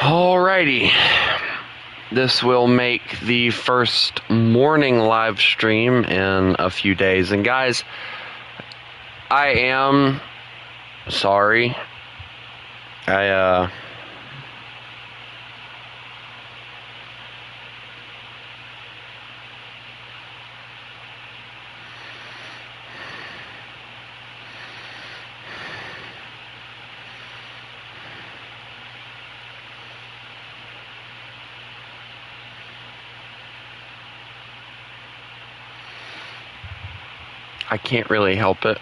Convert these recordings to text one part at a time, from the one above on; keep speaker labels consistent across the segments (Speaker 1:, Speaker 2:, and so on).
Speaker 1: Alrighty. This will make the first morning live stream in a few days. And guys, I am sorry. I can't really help it.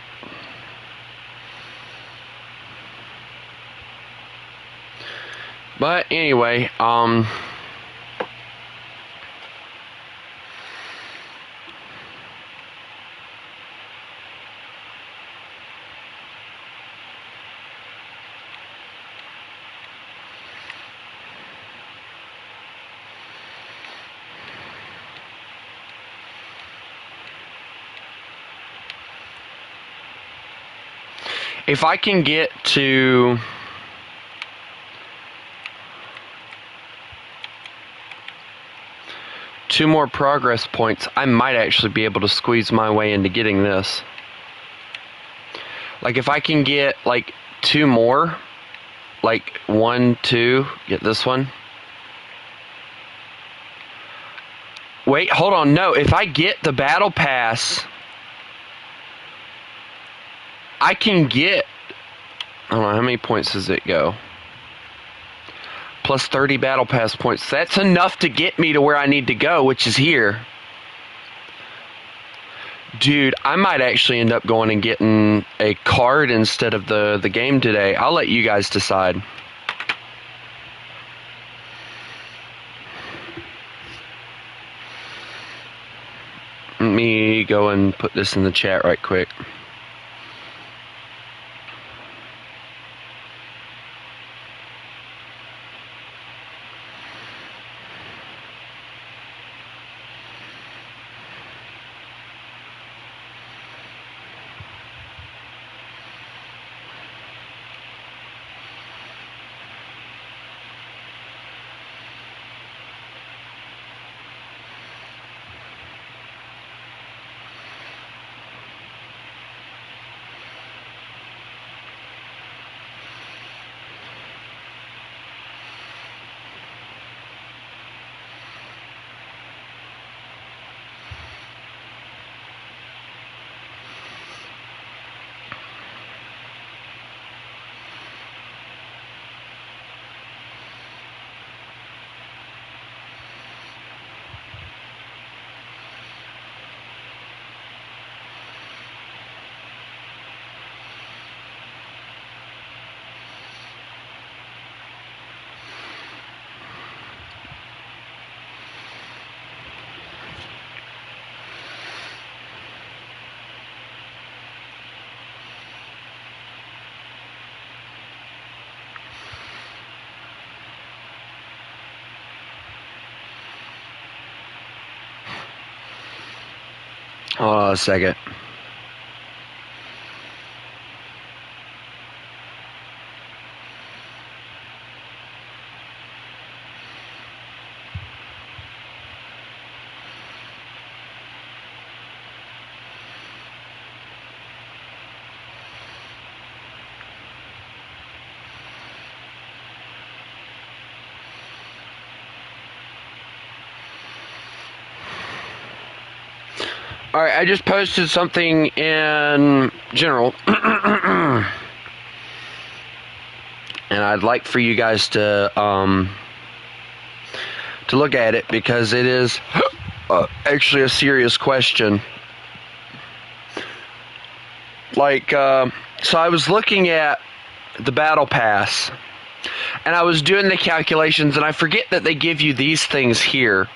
Speaker 1: But anyway, if I can get to two more progress points, I might actually be able to squeeze my way into getting this. Like if I can get like two more, like 1, 2, get this one. Wait, hold on, no, if I get the battle pass, I can get, I don't know, how many points does it go? Plus 30 battle pass points. That's enough to get me to where I need to go, which is here. Dude, I might actually end up going and getting a card instead of the game today. I'll let you guys decide. Let me go and put this in the chat right quick. Hold on a second. Alright, I just posted something in general. And I'd like for you guys to look at it because it is actually a serious question. Like, so I was looking at the battle pass and I was doing the calculations and I forget that they give you these things here.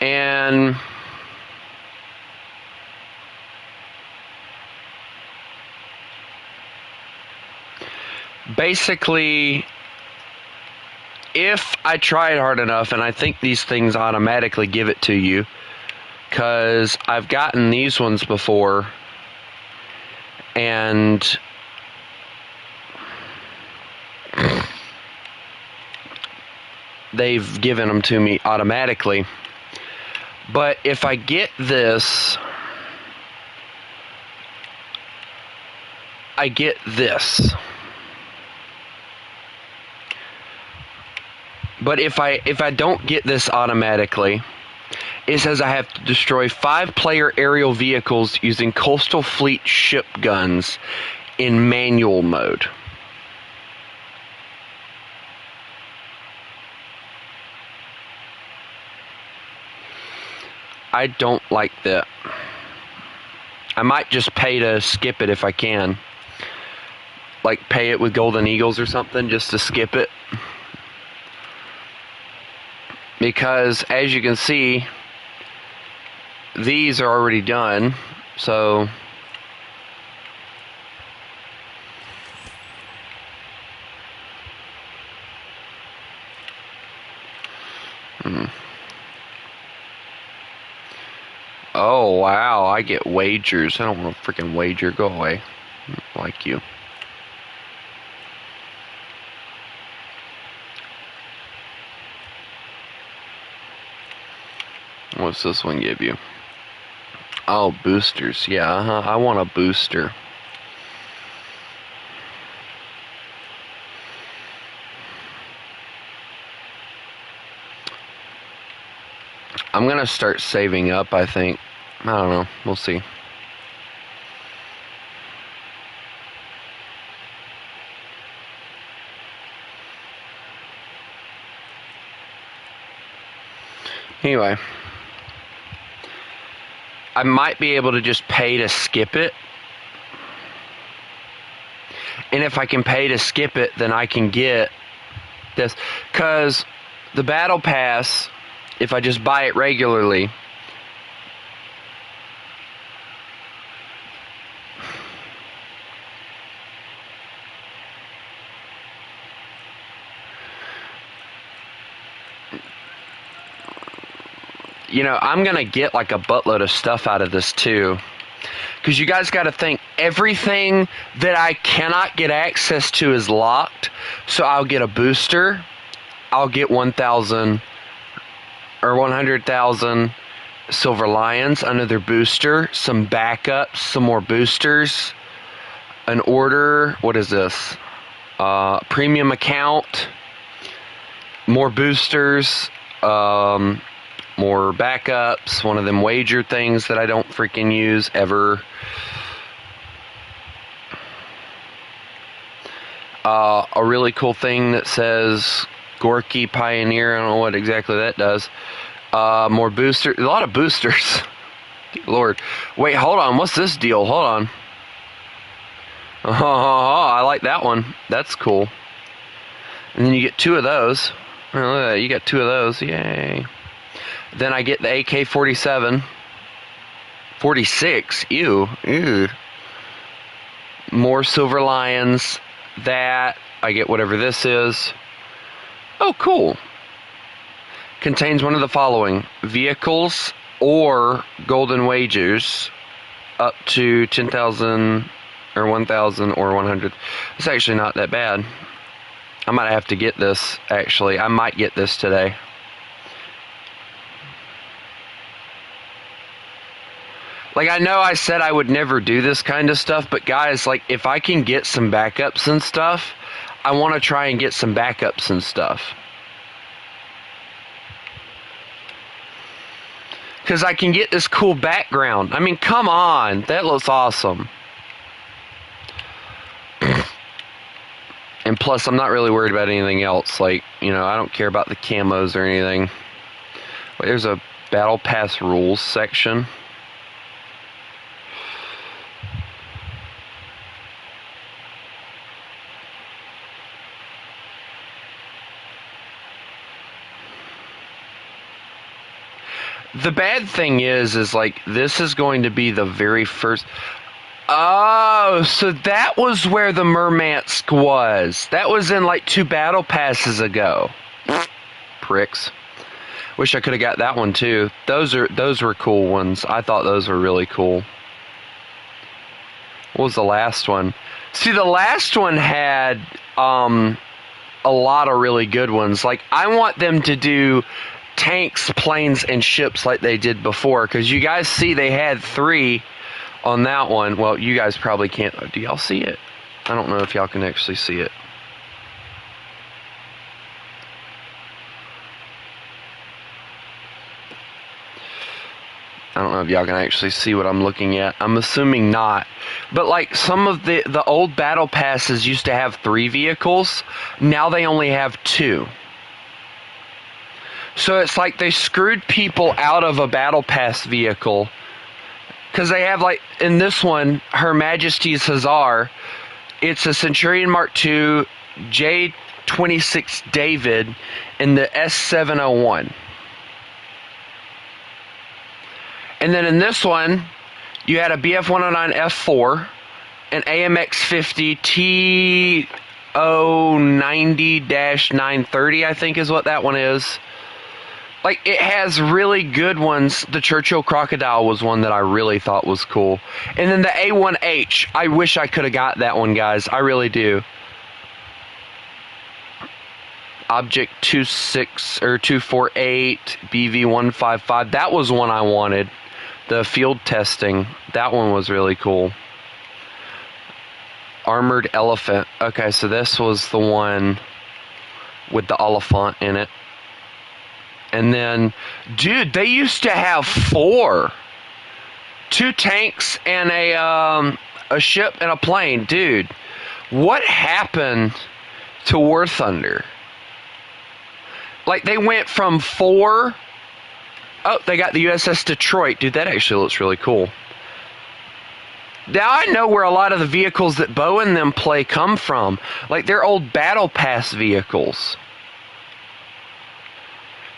Speaker 1: And basically if I tried hard enough, and I think these things automatically give it to you, because I've gotten these ones before, and they've given them to me automatically. But if I get this, I get this. But if I don't get this automatically, it says I have to destroy 5-player aerial vehicles using Coastal Fleet ship guns in manual mode. I don't like that. I might just pay to skip it if I can. Like pay it with Golden Eagles or something just to skip it. Because as you can see, these are already done. So oh wow, I get wagers. I don't want to freaking wager. Go away. I don't like you. What's this one give you? Oh, boosters. Yeah, I want a booster. I'm gonna start saving up, I think. I don't know. We'll see. Anyway, I might be able to just pay to skip it. And if I can pay to skip it, then I can get this. Because the Battle Pass, if I just buy it regularly, you know, I'm going to get like a buttload of stuff out of this too. Because you guys got to think, everything that I cannot get access to is locked. So I'll get a booster. I'll get 1,000 or 100,000 Silver Lions, another booster, some backups, some more boosters, an order. What is this? Premium account, more boosters, more backups, one of them wager things that I don't freaking use ever. A really cool thing that says Gorky Pioneer. I don't know what exactly that does. More boosters. A lot of boosters. Lord. Wait, hold on. What's this deal? Hold on. Oh, I like that one. That's cool. And then you get 2 of those. Oh, look at that. You got 2 of those. Yay. Then I get the AK-47. 46. Ew. Ew. More Silver Lions. That. I get whatever this is. Oh, cool. Contains one of the following: vehicles or golden wagers up to 10,000 or 1,000 or 100. It's actually not that bad. I might have to get this, actually. I might get this today. Like, I know I said I would never do this kind of stuff, but guys, like, if I can get some backups and stuff, I want to try and get some backups and stuff. Because I can get this cool background. I mean, come on. That looks awesome. And plus, I'm not really worried about anything else. Like, you know, I don't care about the camos or anything. But there's a Battle Pass rules section. The bad thing is like, this is going to be the very first... Oh, so that was where the Murmansk was. That was in like 2 battle passes ago. Pricks. Wish I could have got that one too. Those were cool ones. I thought those were really cool. What was the last one? See, the last one had a lot of really good ones. Like, I want them to do tanks, planes, and ships like they did before, because you guys see they had 3 on that one. Well, you guys probably can't. Do y'all see it? I don't know if y'all can actually see it. I don't know if y'all can actually see what I'm looking at. I'm assuming not. But like some of the old battle passes used to have 3 vehicles. Now they only have 2. So it's like they screwed people out of a battle pass vehicle. Because they have, like, in this one, Her Majesty's Hussar. It's a Centurion Mark II, J-26 David, and the S-701. And then in this one, you had a BF-109 F4, an AMX-50 T090-930, I think is what that one is. Like, it has really good ones. The Churchill Crocodile was one that I really thought was cool. And then the A1H, I wish I could have got that one, guys. I really do. Object 26 or 248, BV155. That was one I wanted. The field testing. That one was really cool. Armored Elephant. Okay, so this was the one with the elephant in it. And then, dude, they used to have 4. 2 tanks and a ship and a plane. Dude, what happened to War Thunder? Like, they went from 4... Oh, they got the USS Detroit. Dude, that actually looks really cool. Now I know where a lot of the vehicles that Bo and them play come from. Like, they're old Battle Pass vehicles.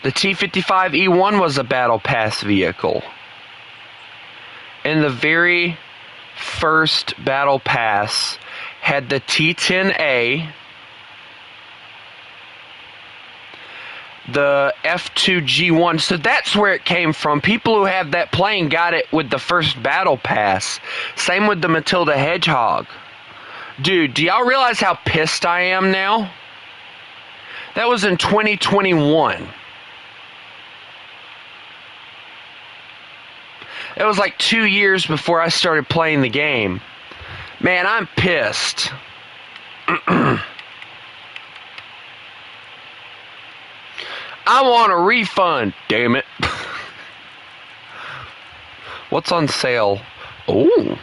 Speaker 1: The T-55E1 was a Battle Pass vehicle. And the very first Battle Pass had the T-10A, the F2G1. So that's where it came from. People who had that plane got it with the first Battle Pass. Same with the Matilda Hedgehog. Dude, do y'all realize how pissed I am now? That was in 2021. It was like 2 years before I started playing the game. Man, I'm pissed. I want a refund, damn it. What's on sale? Oh.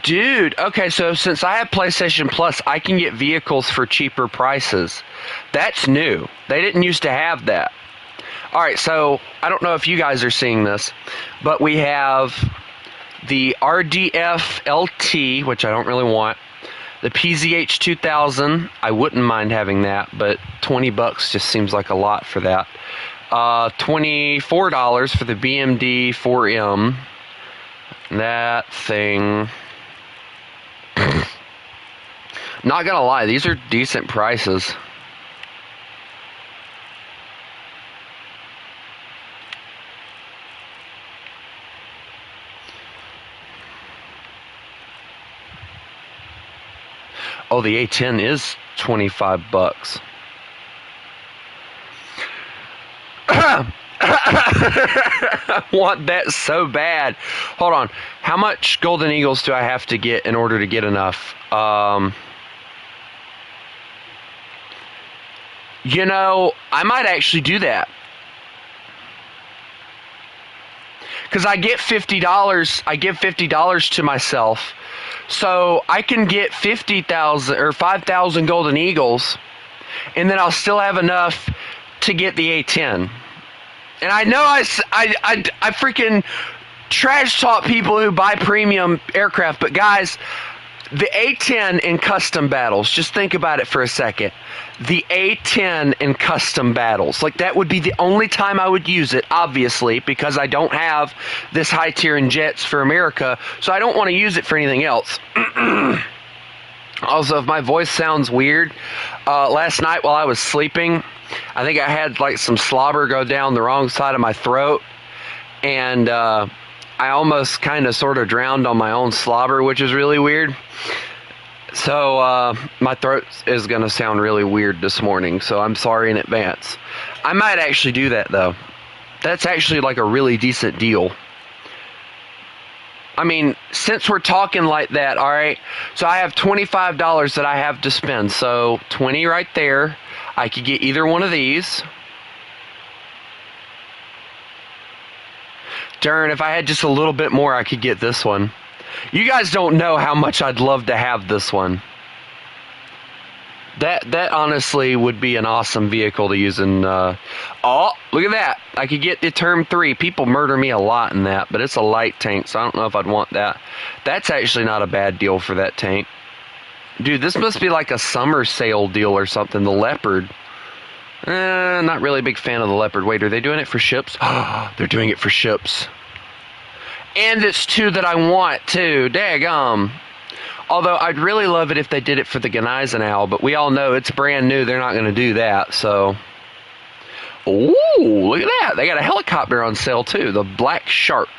Speaker 1: Dude, okay, so since I have PlayStation Plus, I can get vehicles for cheaper prices. That's new. They didn't used to have that. Alright, so I don't know if you guys are seeing this, but we have the RDF LT, which I don't really want. The PZH 2000, I wouldn't mind having that, but $20 just seems like a lot for that. $24 for the BMD 4M. That thing. Not gonna lie, these are decent prices. Oh, the A10 is $25. I want that so bad. Hold on. How much Golden Eagles do I have to get in order to get enough? You know, I might actually do that. Because I get $50. I give $50 to myself. So I can get 50,000 or 5,000 Golden Eagles. And then I'll still have enough to get the A10. And I know I freaking trash talk people who buy premium aircraft, but guys, the A10 in custom battles, just think about it for a second. The A10 in custom battles, like that would be the only time I would use it, obviously, because I don't have this high tier in jets for America, so I don't want to use it for anything else. Also, if my voice sounds weird, last night while I was sleeping, I think I had like some slobber go down the wrong side of my throat, and I almost kind of sort of drowned on my own slobber, which is really weird. So my throat is going to sound really weird this morning, so I'm sorry in advance. I might actually do that, though. That's actually like a really decent deal. I mean, since we're talking like that, all right, so I have $25 that I have to spend. So 20 right there. I could get either one of these. Darn, if I had just a little bit more, I could get this one. You guys don't know how much I'd love to have this one. That honestly would be an awesome vehicle to use in, oh, look at that. I could get the Term 3. People murder me a lot in that, but it's a light tank, so I don't know if I'd want that. That's actually not a bad deal for that tank. Dude, this must be like a summer sale deal or something, the Leopard. Not really a big fan of the Leopard. Wait, are they doing it for ships? They're doing it for ships. And it's two that I want, too. Daggum. Although, I'd really love it if they did it for the Gneisenau, but we all know it's brand new. They're not going to do that, so... Ooh, look at that. They got a helicopter on sale, too. The Black Shark.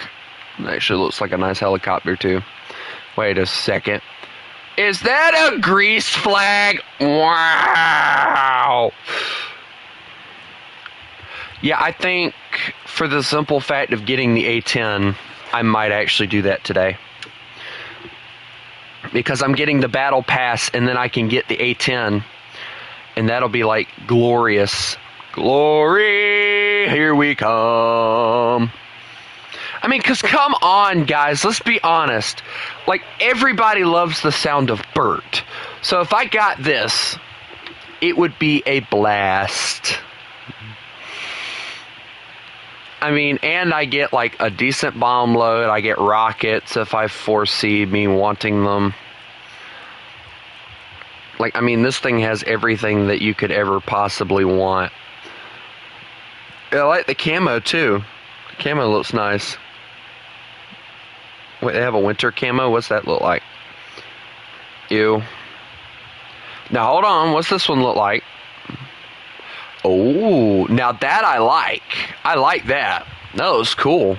Speaker 1: It actually looks like a nice helicopter, too. Wait a second. Is that a grease flag? Wow! Yeah, I think for the simple fact of getting the A10, I might actually do that today. Because I'm getting the Battle Pass, and then I can get the A10, and that'll be like glorious. Glory, here we come. I mean, because come on, guys, let's be honest. Like, everybody loves the sound of Bert. So if I got this, it would be a blast. I mean, and I get like a decent bomb load. I get rockets if I foresee me wanting them. Like, I mean, this thing has everything that you could ever possibly want. I like the camo, too. The camo looks nice. Wait, they have a winter camo? What's that look like? Ew. Now, hold on. What's this one look like? Oh, now that I like. I like that. That looks cool.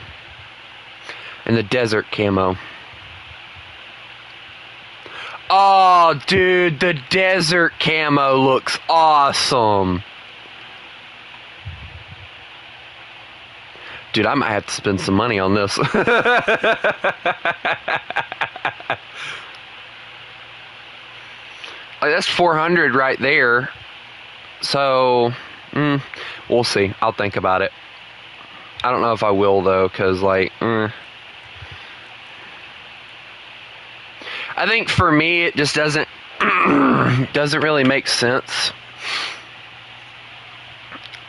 Speaker 1: And the desert camo. Oh, dude, the desert camo looks awesome. Dude, I might have to spend some money on this. That's 400 right there. So, we'll see. I'll think about it. I don't know if I will, though, because, like, I think for me, it just doesn't really make sense.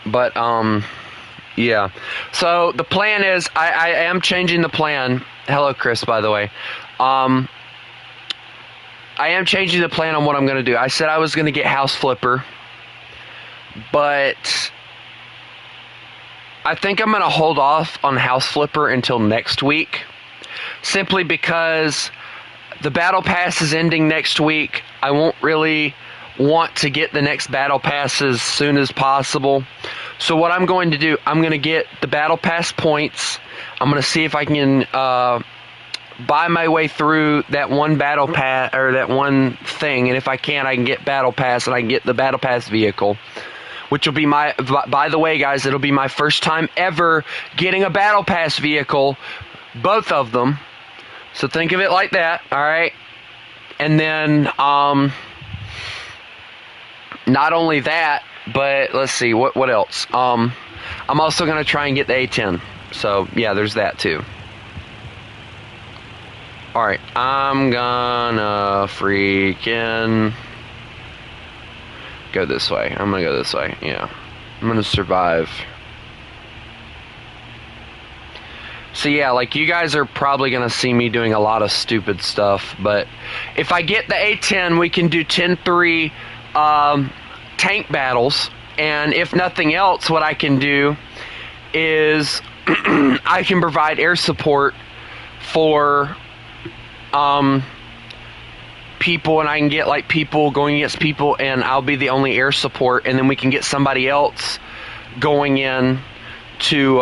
Speaker 1: But, yeah. So, the plan is, I am changing the plan. Hello, Chris, by the way. I am changing the plan on what I'm going to do. I said I was going to get House Flipper. But I think I'm going to hold off on House Flipper until next week. Simply because the Battle Pass is ending next week. I won't really want to get the next Battle Pass as soon as possible. So what I'm going to do, I'm going to get the Battle Pass points. I'm going to see if I can buy my way through that one Battle Pass, or that one thing. And if I can get Battle Pass, and I can get the Battle Pass vehicle. Which will be my, by the way, guys, it'll be my first time ever getting a Battle Pass vehicle. Both of them. So think of it like that, alright? And then, not only that, but let's see, what else? I'm also going to try and get the A10. So, yeah, there's that too. Alright, I'm gonna freaking go this way. I'm gonna go this way, yeah. I'm gonna survive. So yeah, like, you guys are probably gonna see me doing a lot of stupid stuff, but if I get the A10, we can do 10-3 tank battles, and if nothing else, what I can do is I can provide air support for people, and I can get like people going against people, and I'll be the only air support, and then we can get somebody else going in to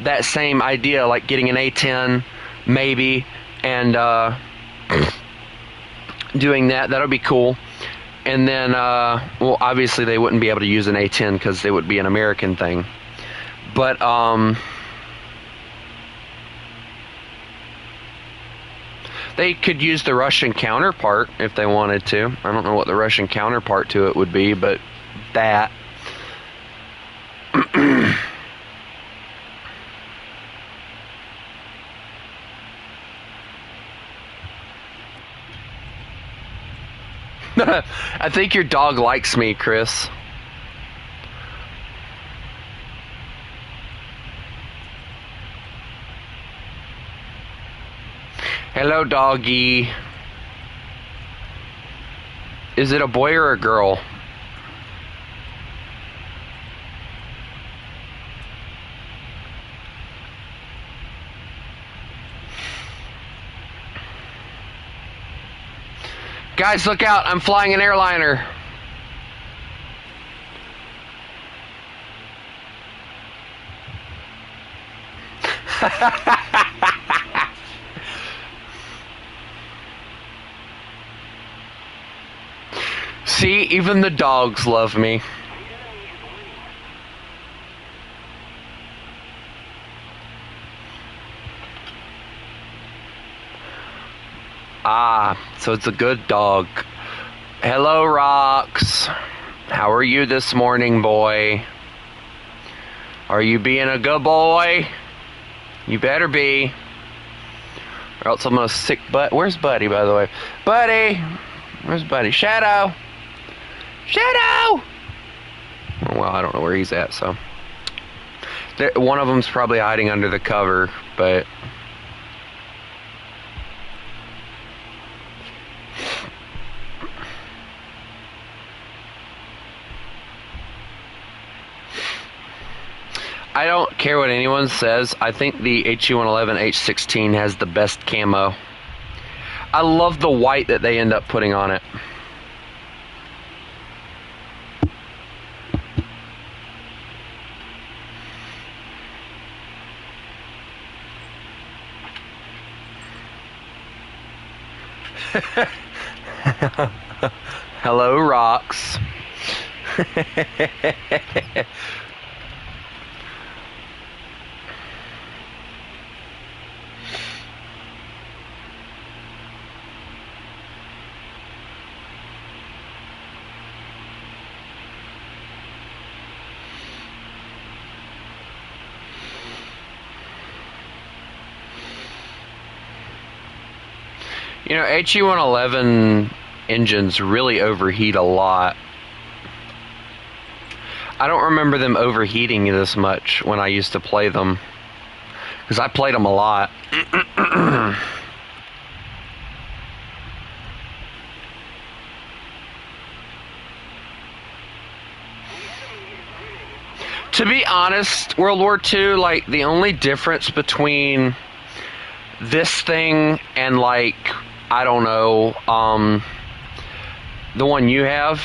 Speaker 1: that same idea, like getting an A10 maybe, and doing that. That'll be cool. And then, well, obviously they wouldn't be able to use an A10 because it would be an American thing. But, they could use the Russian counterpart if they wanted to. I don't know what the Russian counterpart to it would be, but that. I think your dog likes me, Chris. Hello, doggy. Is it a boy or a girl? Guys, look out. I'm flying an airliner. See, even the dogs love me. Ah, so it's a good dog. Hello, Rox. How are you this morning, boy? Are you being a good boy? You better be. Or else I'm gonna sick butt. Where's Buddy, by the way? Buddy! Where's Buddy? Shadow! Shadow! Oh, well, I don't know where he's at, so. One of them's probably hiding under the cover, but. I don't care what anyone says. I think the HE111 H16 has the best camo. I love the white that they end up putting on it. Hello, Rox. You know, HE111 engines really overheat a lot. I don't remember them overheating this much when I used to play them, because I played them a lot. To be honest, World War II, like, the only difference between this thing and, like, I don't know, the one you have,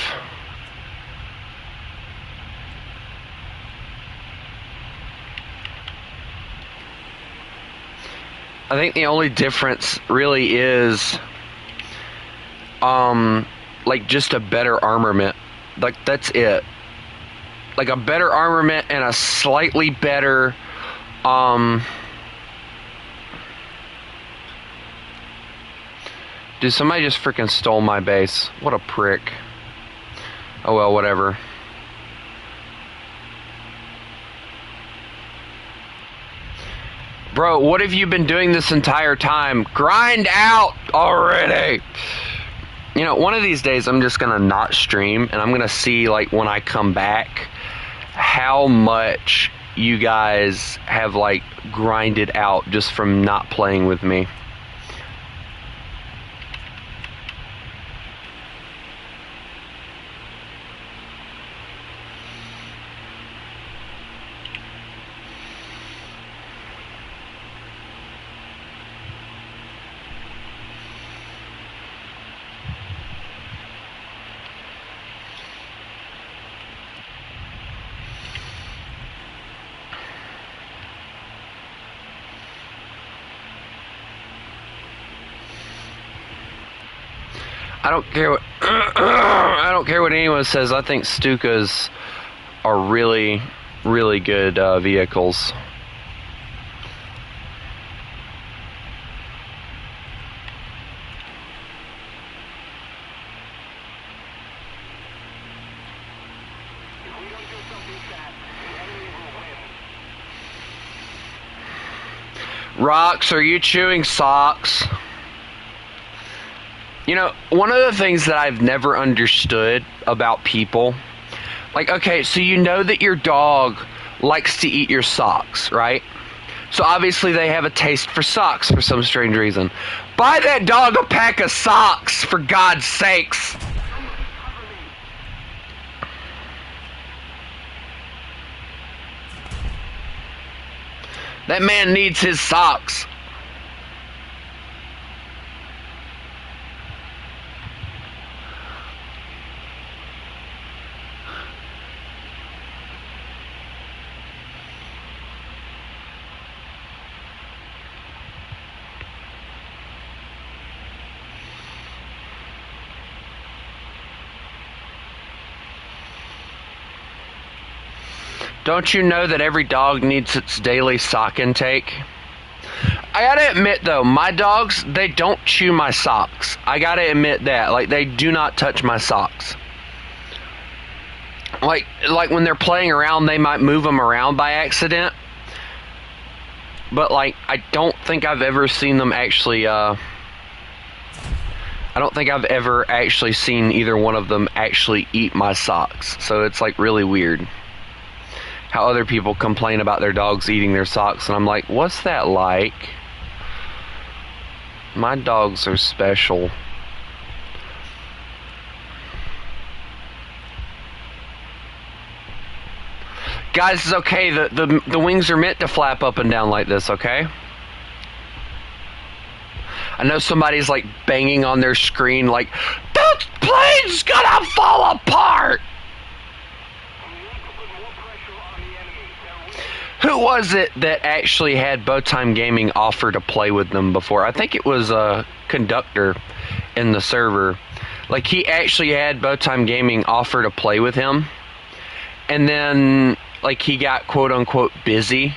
Speaker 1: I think the only difference really is, like, just a better armament. Like, that's it. Like, a better armament and a slightly better, Dude, somebody just freaking stole my base. What a prick. Oh well, whatever. Bro, what have you been doing this entire time? Grind out already! You know, one of these days I'm just gonna not stream, and I'm gonna see, like, when I come back, how much you guys have, like, grinded out just from not playing with me. I don't care what I don't care what anyone says. I think Stukas are really, really good vehicles. Rocks, are you chewing socks? You know, one of the things that I've never understood about people, like, okay, so you know that your dog likes to eat your socks, right? So obviously they have a taste for socks for some strange reason. Buy that dog a pack of socks, for God's sakes. That man needs his socks. Don't you know that every dog needs its daily sock intake? I gotta admit though, my dogs, they don't chew my socks. I gotta admit that. Like, they do not touch my socks. Like when they're playing around, they might move them around by accident. But like, I don't think I've ever seen them actually, I don't think I've ever actually seen either one of them actually eat my socks. So it's like really weird how other people complain about their dogs eating their socks, and I'm like, what's that like? My dogs are special. Guys, it's okay. The wings are meant to flap up and down like this, okay? I know somebody's like banging on their screen like, the plane's gonna fall apart! Who was it that actually had Bowtime Gaming offer to play with them before? I think it was a conductor in the server. Like, he actually had Bowtime Gaming offer to play with him. And then, like, he got quote-unquote busy.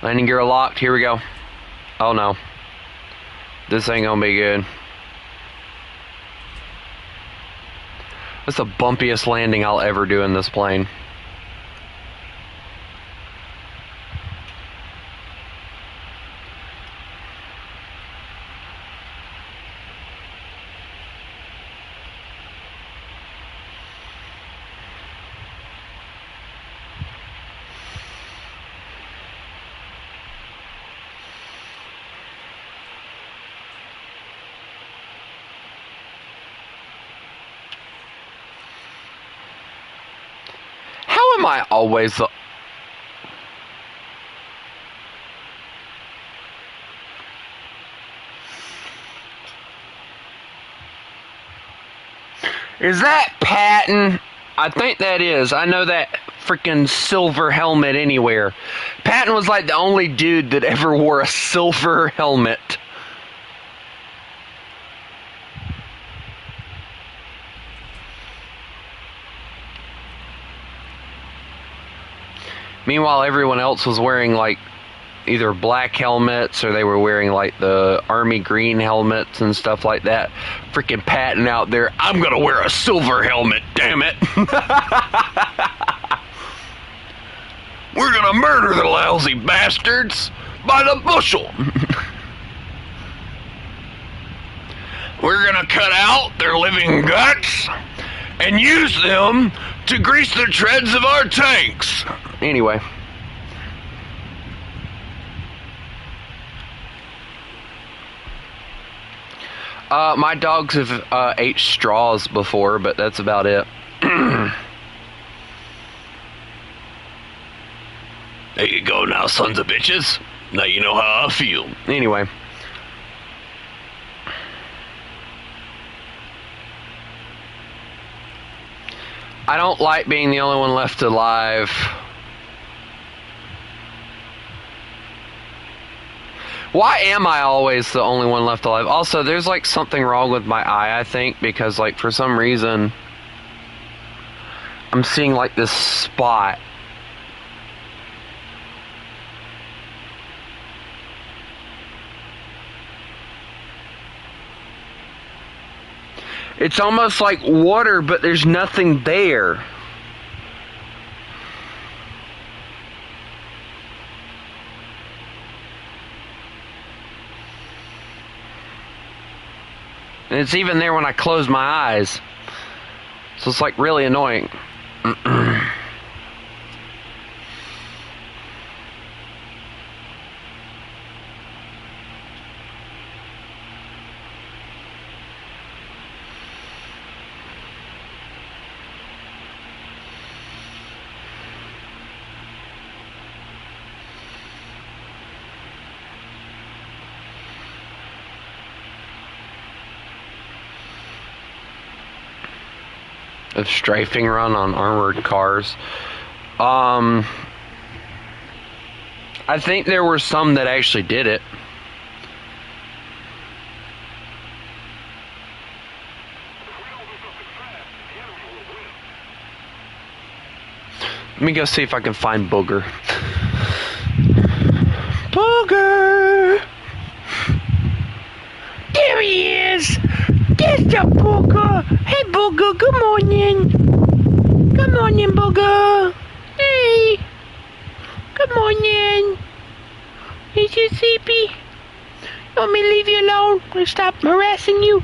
Speaker 1: Landing gear locked. Here we go. Oh, no. This ain't gonna be good. That's the bumpiest landing I'll ever do in this plane. Am I always the... Is that Patton? I think that is. I know that freaking silver helmet anywhere. Patton was like the only dude that ever wore a silver helmet. Meanwhile, everyone else was wearing like either black helmets or they were wearing like the army green helmets and stuff like that. Freaking Patton out there, I'm gonna wear a silver helmet, damn it. We're gonna murder the lousy bastards by the bushel. We're gonna cut out their living guts and use them to grease the treads of our tanks. Anyway. My dogs have ate straws before, but that's about it. There you go now, sons of bitches. Now you know how I feel. Anyway. I don't like being the only one left alive. Why am I always the only one left alive? Also, there's like something wrong with my eye, I think, because like for some reason I'm seeing like this spot. It's almost like water, but there's nothing there. And it's even there when I close my eyes. So it's like really annoying. A strafing run on armored cars. I think there were some that actually did it. Let me go see if I can find Booger. Booger! There he is! There's the Booger! Hey Booger, good morning! Good morning, Booger! Hey! Good morning! Is you sleepy? You want me to leave you alone and stop harassing you?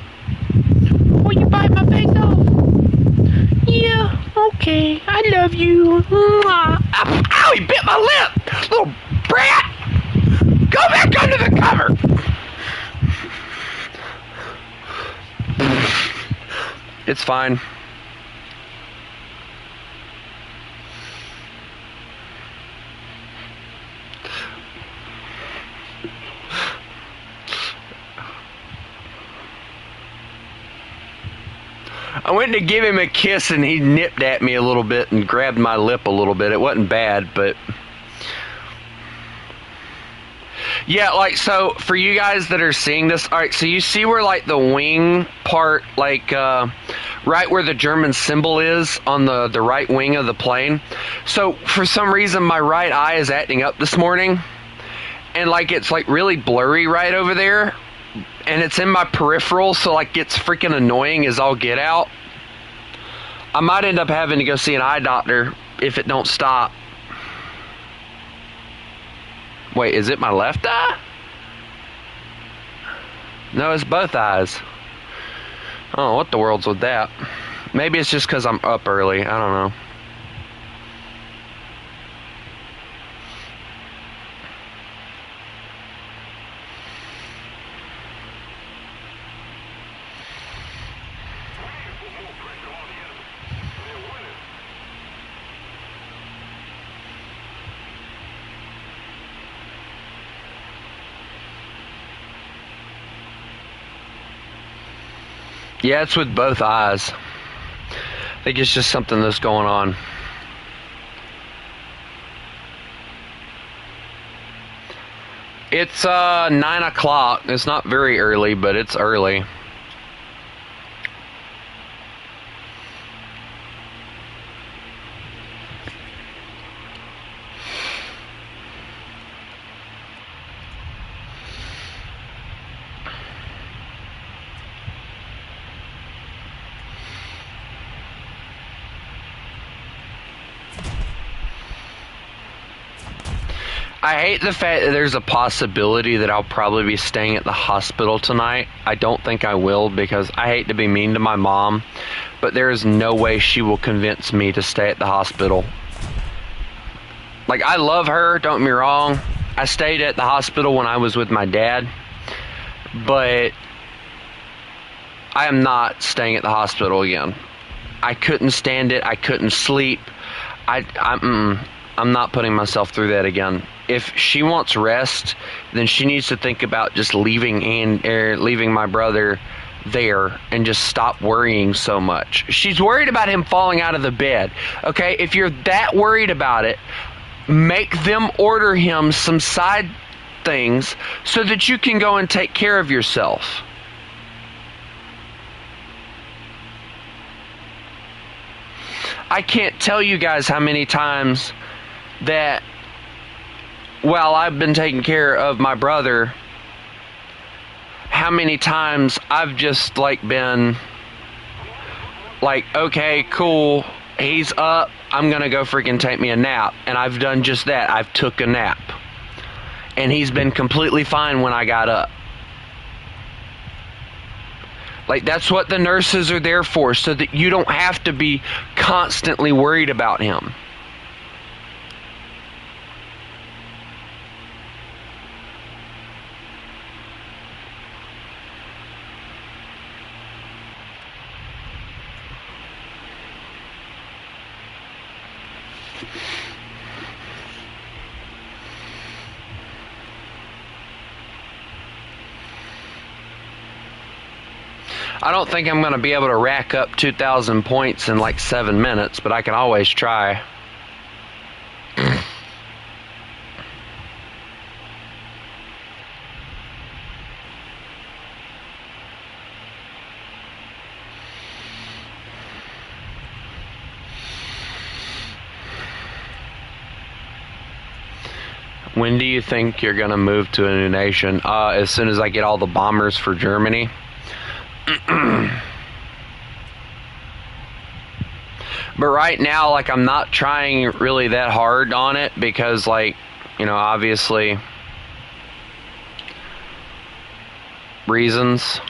Speaker 1: Or you bite my face off? Yeah, okay, I love you. Mwah. Ow, he bit my lip! Little brat! Go back under the cover! It's fine. I went to give him a kiss and he nipped at me a little bit and grabbed my lip a little bit. It wasn't bad, but... Yeah, like, so, for you guys that are seeing this, alright, so you see where, like, the wing part, like, right where the German symbol is on the right wing of the plane? So, for some reason, my right eye is acting up this morning, and, like, it's, like, really blurry right over there, and it's in my peripheral, so, like, it's freaking annoying as all get out. I might end up having to go see an eye doctor if it don't stop. Wait, is it my left eye? No, it's both eyes. I don't know what the world's with that. Maybe it's just because I'm up early. I don't know. Yeah, it's with both eyes. I think it's just something that's going on. It's 9 o'clock. It's not very early, but it's early. I hate the fact that there's a possibility that I'll probably be staying at the hospital tonight. I don't think I will because I hate to be mean to my mom, but there is no way she will convince me to stay at the hospital. Like, I love her, don't get me wrong. I stayed at the hospital when I was with my dad, but I am not staying at the hospital again. I couldn't stand it. I couldn't sleep. I'm not putting myself through that again. If she wants rest, then she needs to think about just leaving my brother there and just stop worrying so much. She's worried about him falling out of the bed. Okay, if you're that worried about it, make them order him some side things so that you can go and take care of yourself. I can't tell you guys how many times that while I've been taking care of my brother, how many times I've just been like, okay, cool, he's up, I'm gonna go freaking take me a nap. And I've done just that. I've took a nap. And he's been completely fine when I got up. That's what the nurses are there for, so that you don't have to be constantly worried about him. I don't think I'm going to be able to rack up 2,000 points in 7 minutes, but I can always try. When do you think you're going to move to a new nation? As soon as I get all the bombers for Germany. But right now, I'm not trying really that hard on it because, obviously reasons.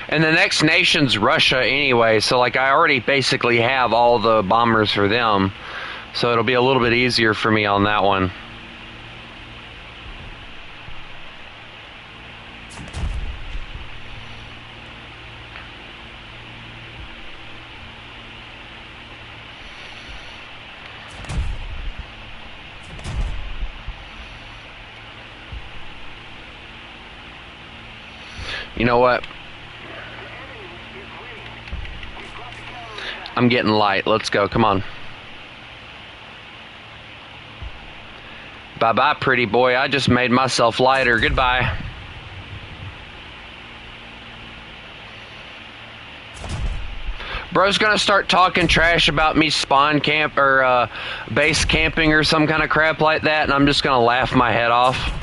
Speaker 1: And the next nation's Russia anyway, so I already basically have all the bombers for them, so it'll be a little bit easier for me on that one. You know what? I'm getting light. Let's go. Come on. Bye-bye, pretty boy. I just made myself lighter. Goodbye. Bro's gonna start talking trash about me spawn camp or base camping or some kind of crap like that, and I'm just gonna laugh my head off.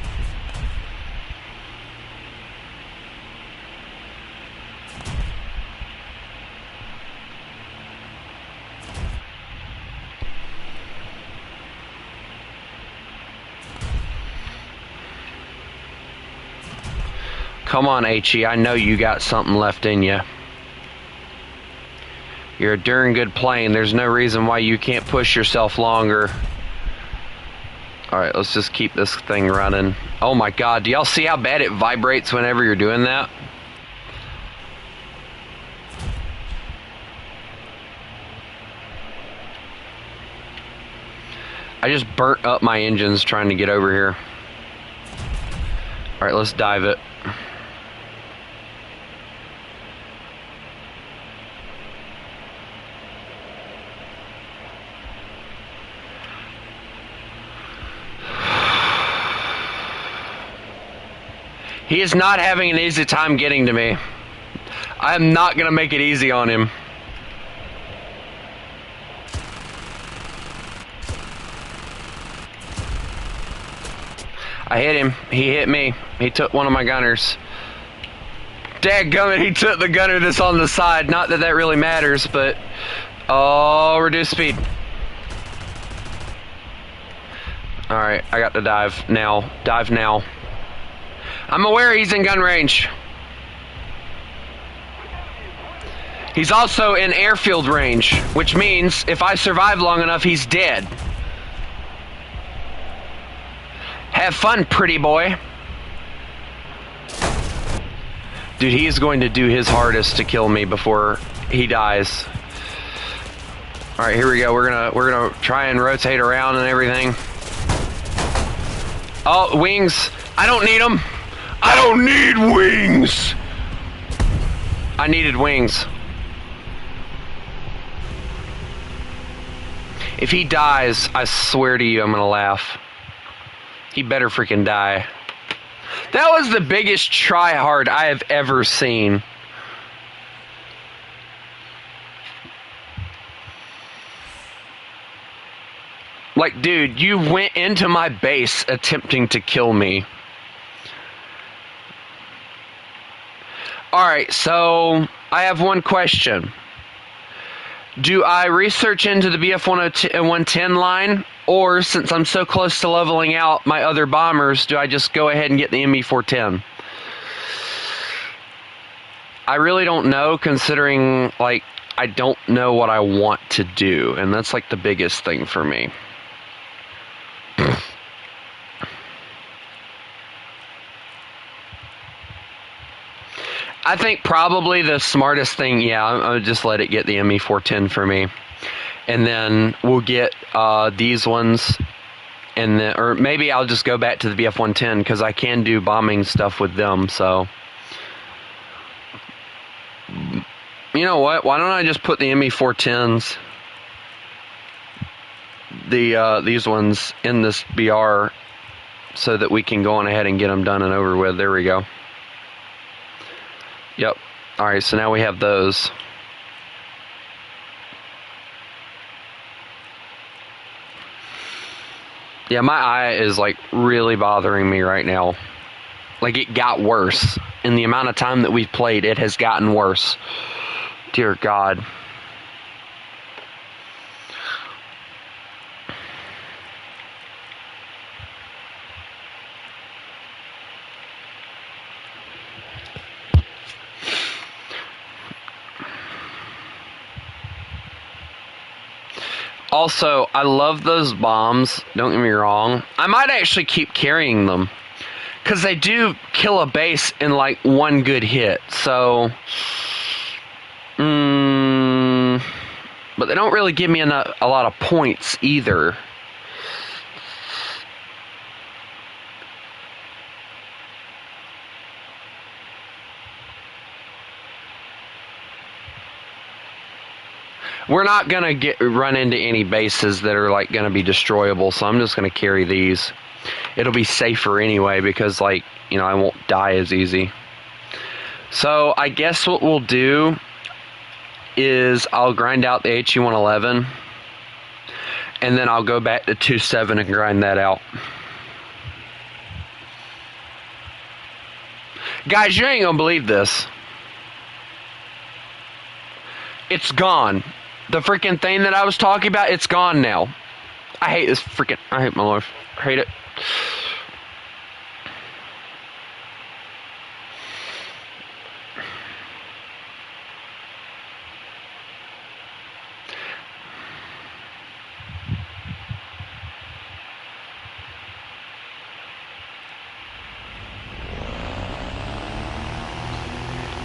Speaker 1: Come on, HE, I know you got something left in you. You're a darn good plane. There's no reason why you can't push yourself longer. Alright, let's just keep this thing running. Oh my god, do y'all see how bad it vibrates whenever you're doing that? I just burnt up my engines trying to get over here. Alright, let's dive it. He is not having an easy time getting to me. I am not going to make it easy on him. I hit him. He hit me. He took one of my gunners. Dadgummit, he took the gunner that's on the side. Not that that really matters, but... Oh, reduce speed. Alright, I got to dive now. Dive now. I'm aware he's in gun range. He's also in airfield range, which means if I survive long enough, he's dead. Have fun, pretty boy. Dude, he is going to do his hardest to kill me before he dies. All right, here we go. We're gonna try and rotate around and everything. Oh, wings! I don't need them. I don't need wings. I needed wings. If he dies, I swear to you, I'm gonna laugh. He better freaking die. That was the biggest try-hard I have ever seen. Like, dude, you went into my base attempting to kill me. Alright, so I have one question. Do I research into the BF-110 line, or since I'm so close to leveling out my other bombers, do I just go ahead and get the ME-410? I really don't know, considering, like, I don't know what I want to do, and that's, like, the biggest thing for me. I think probably the smartest thing, yeah, I'll just let it get the ME-410 for me. And then we'll get these ones, and then, or maybe I'll just go back to the BF-110 because I can do bombing stuff with them, so. You know what, why don't I just put the ME-410s, these ones, in this BR so that we can go on ahead and get them done and over with. There we go. Yep. Alright, so now we have those. Yeah, my eye is like really bothering me right now. Like, it got worse. In the amount of time that we've played, it has gotten worse. Dear God. Also, I love those bombs, don't get me wrong. I might actually keep carrying them, because they do kill a base in like one good hit, so... but they don't really give me a lot of points either. We're not going to run into any bases that are like going to be destroyable, so I'm just going to carry these. It'll be safer anyway because, like, you know, I won't die as easy. So I guess what we'll do is I'll grind out the HE-111, and then I'll go back to 2.7 and grind that out. Guys, you ain't going to believe this. It's gone. The freaking thing that I was talking about, it's gone now. I hate this freaking... I hate my life. I hate it.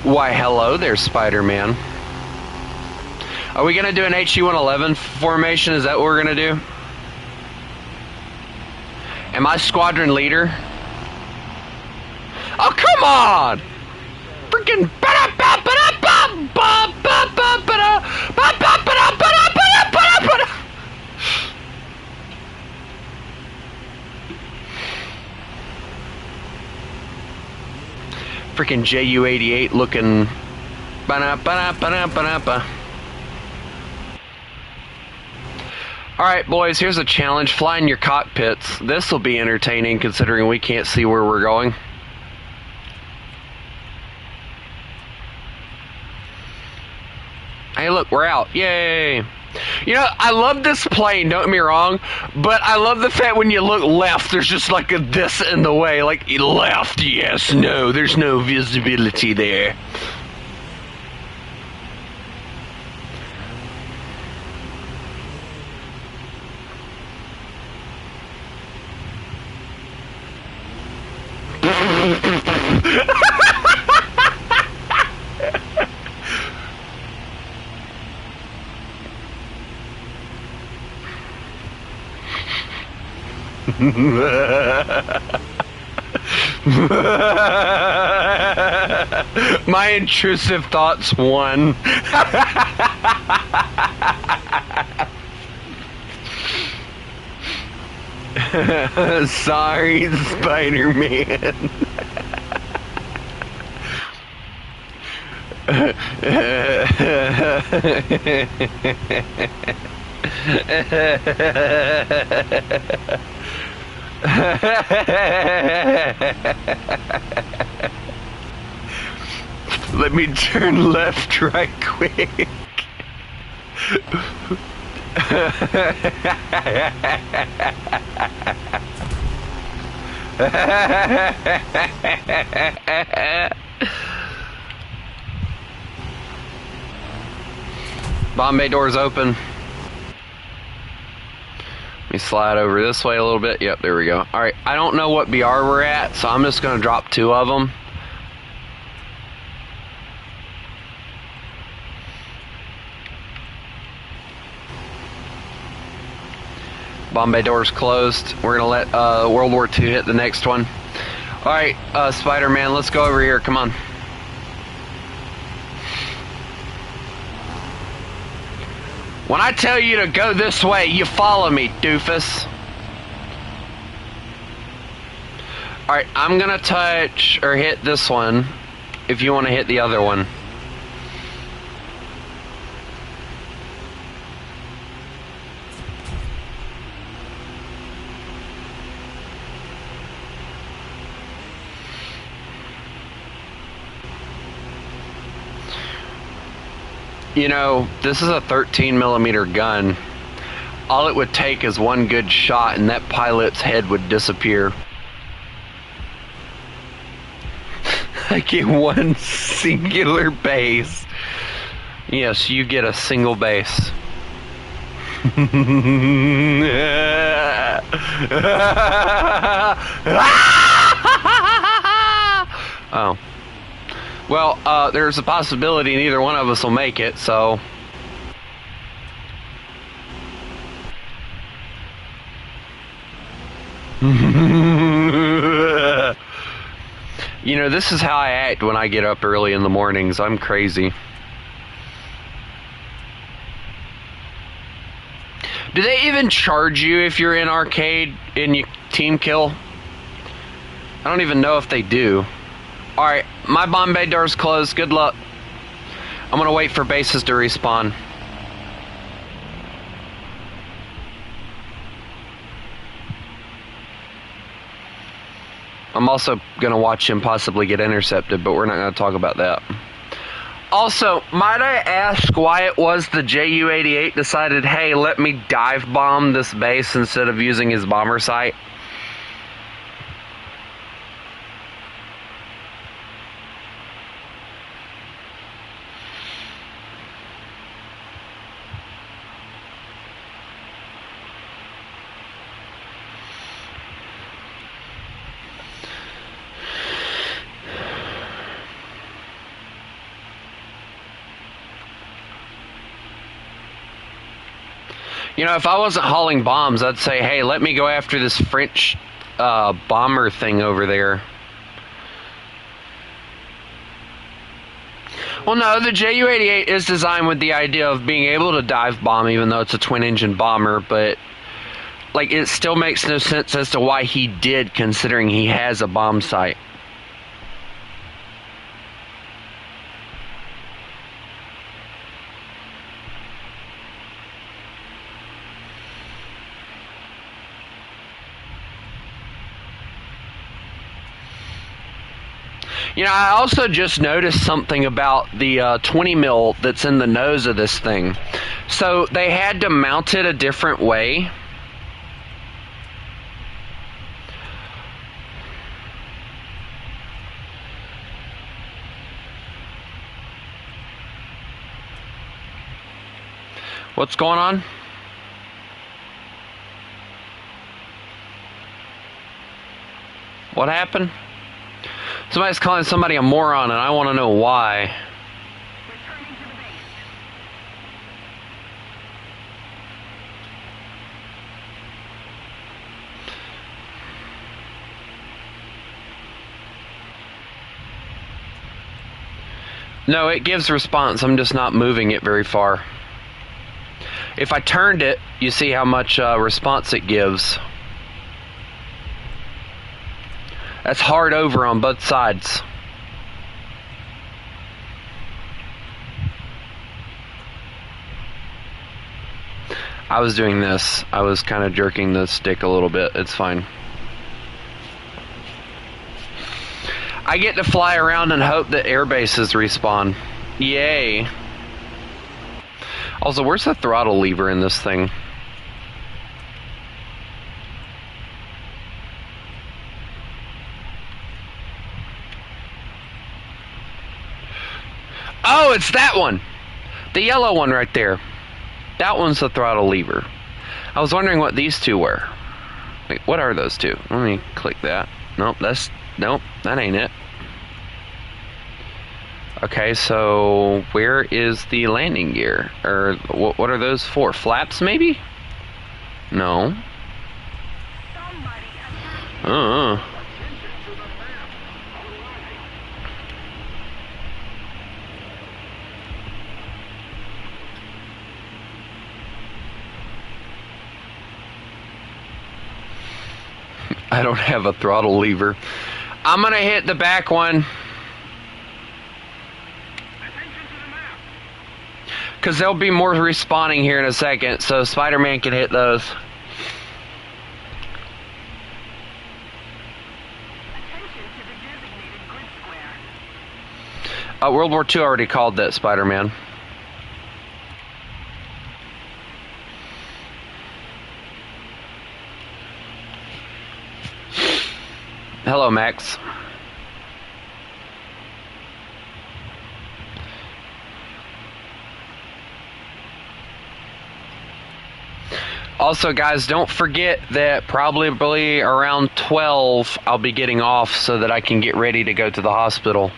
Speaker 1: Why, hello there, Spider-Man. Are we going to do an HE-111 formation? Is that what we're going to do? Am I squadron leader? Oh, come on! Freaking... Freaking JU-88 looking... Alright, boys, here's a challenge. Fly in your cockpits. This will be entertaining considering we can't see where we're going. Hey, look, we're out. Yay! You know, I love this plane, don't get me wrong, but I love the fact when you look left, there's just like a this in the way. Like, left, yes, no, there's no visibility there. My intrusive thoughts won. Sorry, Spider-Man. Let me turn left right quick. Bomb bay doors open. Let me slide over this way a little bit. Yep, there we go. Alright, I don't know what BR we're at, so I'm just going to drop 2 of them. Bomb bay doors closed. We're going to let World War II hit the next one. Alright, Spider-Man, let's go over here. Come on. When I tell you to go this way, you follow me, doofus. Alright, I'm gonna touch or hit this one if you want to hit the other one. You know, this is a 13mm gun. All it would take is one good shot and that pilot's head would disappear. I get one singular base. Yes, you get a single base. Oh. Well, there's a possibility neither one of us will make it, so... You know, this is how I act when I get up early in the mornings. I'm crazy. Do they even charge you if you're in arcade and you team kill? I don't even know if they do. Alright, my bomb bay door's closed. Good luck. I'm gonna wait for bases to respawn. I'm also gonna watch him possibly get intercepted, but we're not gonna talk about that. Also, might I ask why it was the Ju-88 decided, hey, let me dive bomb this base instead of using his bomber sight? You know, if I wasn't hauling bombs, I'd say, hey, let me go after this French bomber thing over there. Well, no, the Ju-88 is designed with the idea of being able to dive bomb, even though it's a twin-engine bomber, but, like, it still makes no sense as to why he did, considering he has a bomb sight. You know, I also just noticed something about the 20 mil that's in the nose of this thing. So they had to mount it a different way. What's going on? What happened? Somebody's calling somebody a moron, and I want to know why. No, it gives response. I'm just not moving it very far. If I turned it, you see how much response it gives. That's hard over on both sides. I was doing this. I was kind of jerking the stick a little bit. It's fine. I get to fly around and hope that air bases respawn. Yay. Also, where's the throttle lever in this thing? Oh, it's that one! The yellow one right there. That one's the throttle lever. I was wondering what these two were. Wait, what are those two? Let me click that. Nope, that ain't it. Okay, so where is the landing gear? Or what are those for? Flaps, maybe? No. I don't have a throttle lever. I'm gonna hit the back one. Because there'll be more respawning here in a second, so Spider-Man can hit those. World War II already called that Spider-Man. Hello, Max. Also, guys, don't forget that probably around 12 I'll be getting off so that I can get ready to go to the hospital.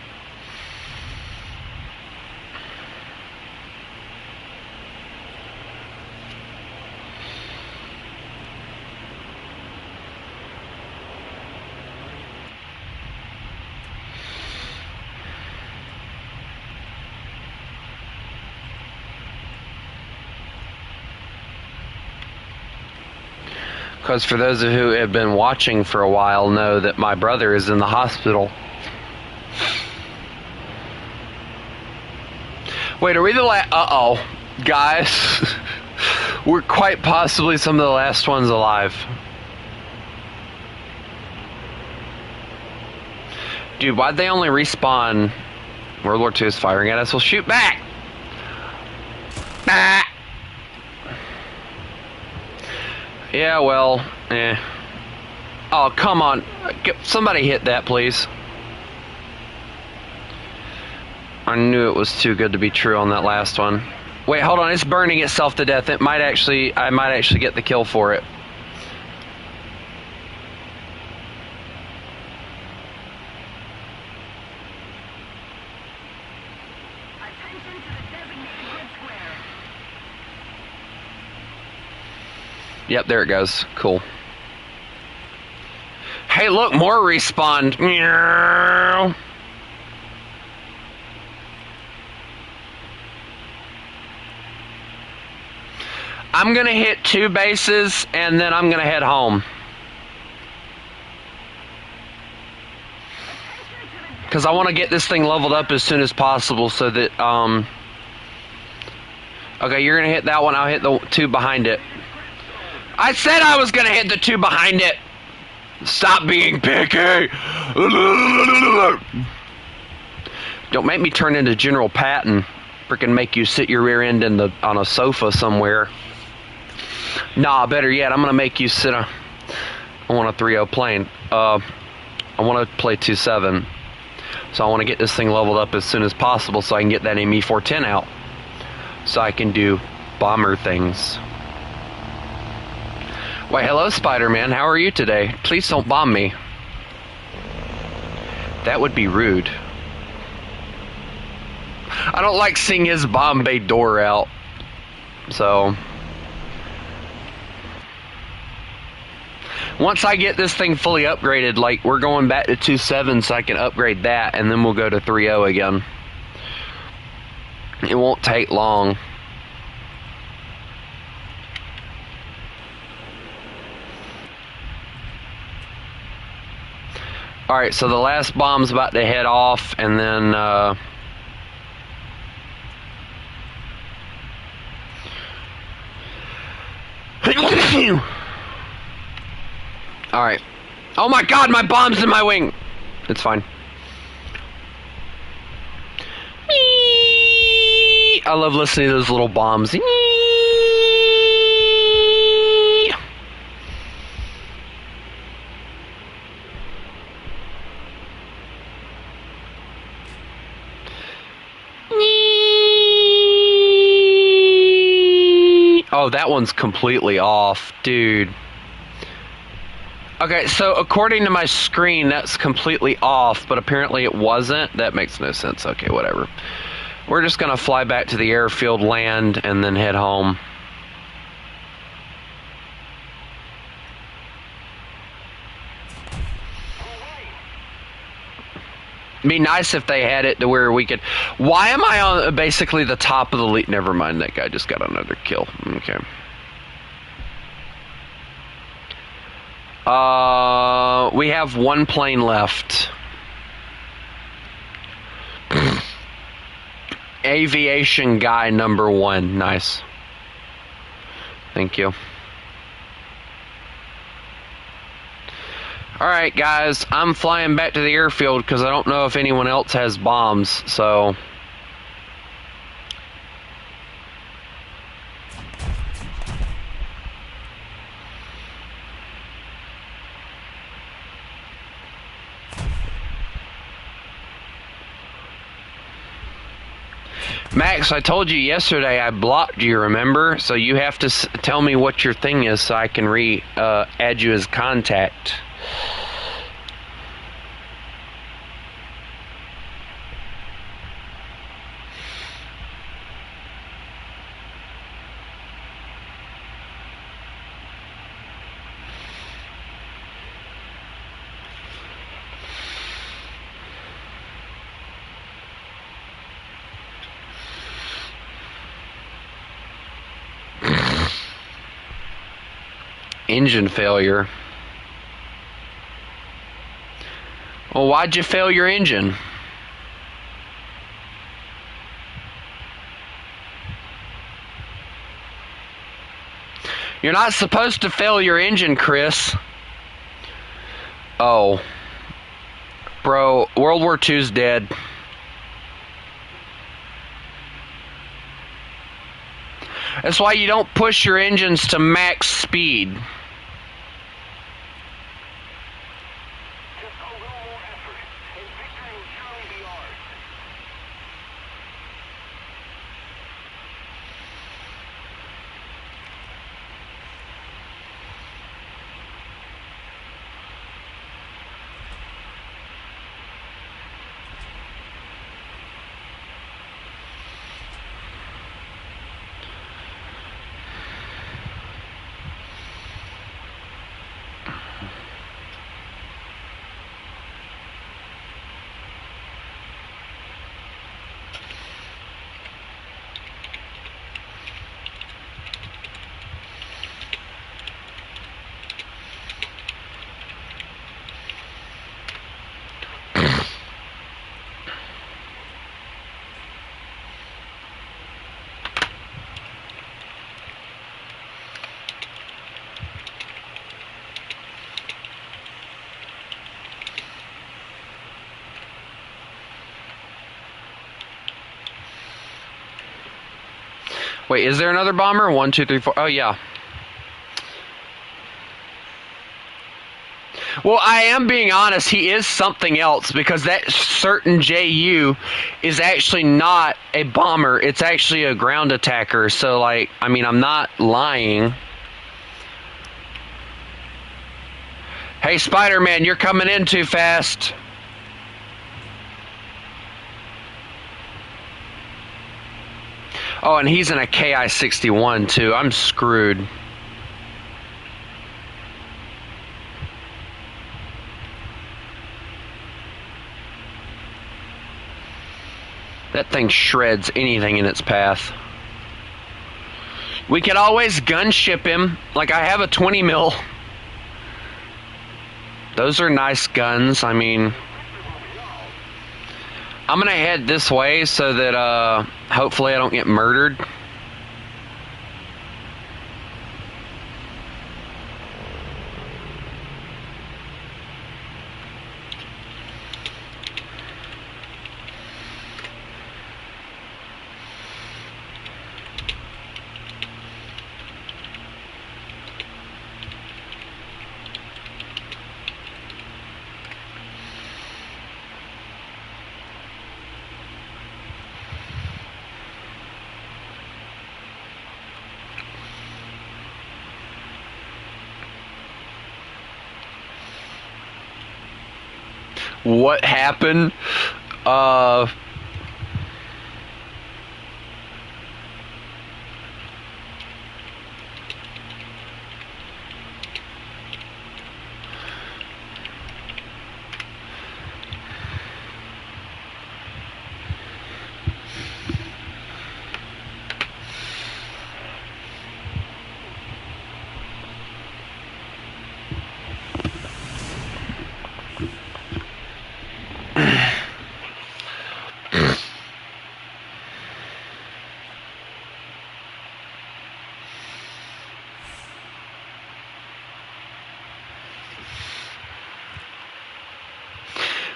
Speaker 1: Because for those of you who have been watching for a while know that my brother is in the hospital. Wait, are we the last? Uh-oh. Guys, we're quite possibly some of the last ones alive. Dude, why'd they only respawn? World War II is firing at us. We'll shoot back! Ah! Yeah, well, Oh, come on. Somebody hit that, please. I knew it was too good to be true on that last one. Wait, hold on. It's burning itself to death. I might actually get the kill for it. Yep, there it goes. Cool. Hey, look, more respawned. I'm gonna hit 2 bases and then I'm gonna head home. Because I want to get this thing leveled up as soon as possible so that, Okay, you're gonna hit that one, I'll hit the 2 behind it. I said I was gonna hit the 2 behind it! Stop being picky! Don't make me turn into General Patton. Frickin' make you sit your rear end on a sofa somewhere. Nah, better yet, I'm gonna make you sit on... I want a 3-0 plane. I want to play 2-7. So I want to get this thing leveled up as soon as possible so I can get that ME410 out. So I can do bomber things. Why, hello, Spider-Man. How are you today? Please don't bomb me. That would be rude. I don't like seeing his bomb bay door out. So... once I get this thing fully upgraded, like, we're going back to 2.7 so I can upgrade that, and then we'll go to 3.0 again. It won't take long. Alright, so the last bomb's about to head off, and then, Alright. Oh my god, my bomb's in my wing! It's fine. I love listening to those little bombs. Oh, that one's completely off, dude. Okay, so according to my screen, that's completely off, but apparently it wasn't. That makes no sense. Okay, whatever. We're just gonna fly back to the airfield, land, and then head home. Be nice if they had it to where we could... Why am I on basically the top of the lead? Never mind, that guy just got another kill. Okay. We have one plane left. Aviation guy number 1. Nice. Thank you. Alright, guys, I'm flying back to the airfield because I don't know if anyone else has bombs, so... Max, I told you yesterday I blocked you, remember? So you have to tell me what your thing is so I can add you as contact. Engine failure. Well, why'd you fail your engine? You're not supposed to fail your engine, Chris. Oh. Bro, World War II's dead. That's why you don't push your engines to max speed. Wait, is there another bomber? 1, 2, 3, 4. Oh, yeah. Well, I am being honest. He is something else because that certain JU is actually not a bomber. It's actually a ground attacker. So, like, I mean, I'm not lying. Hey, Spider-Man, you're coming in too fast. Oh, and he's in a KI-61 too. I'm screwed. That thing shreds anything in its path. We could always gunship him. Like, I have a 20 mil. Those are nice guns. I mean, I'm gonna head this way so that hopefully I don't get murdered. What happened?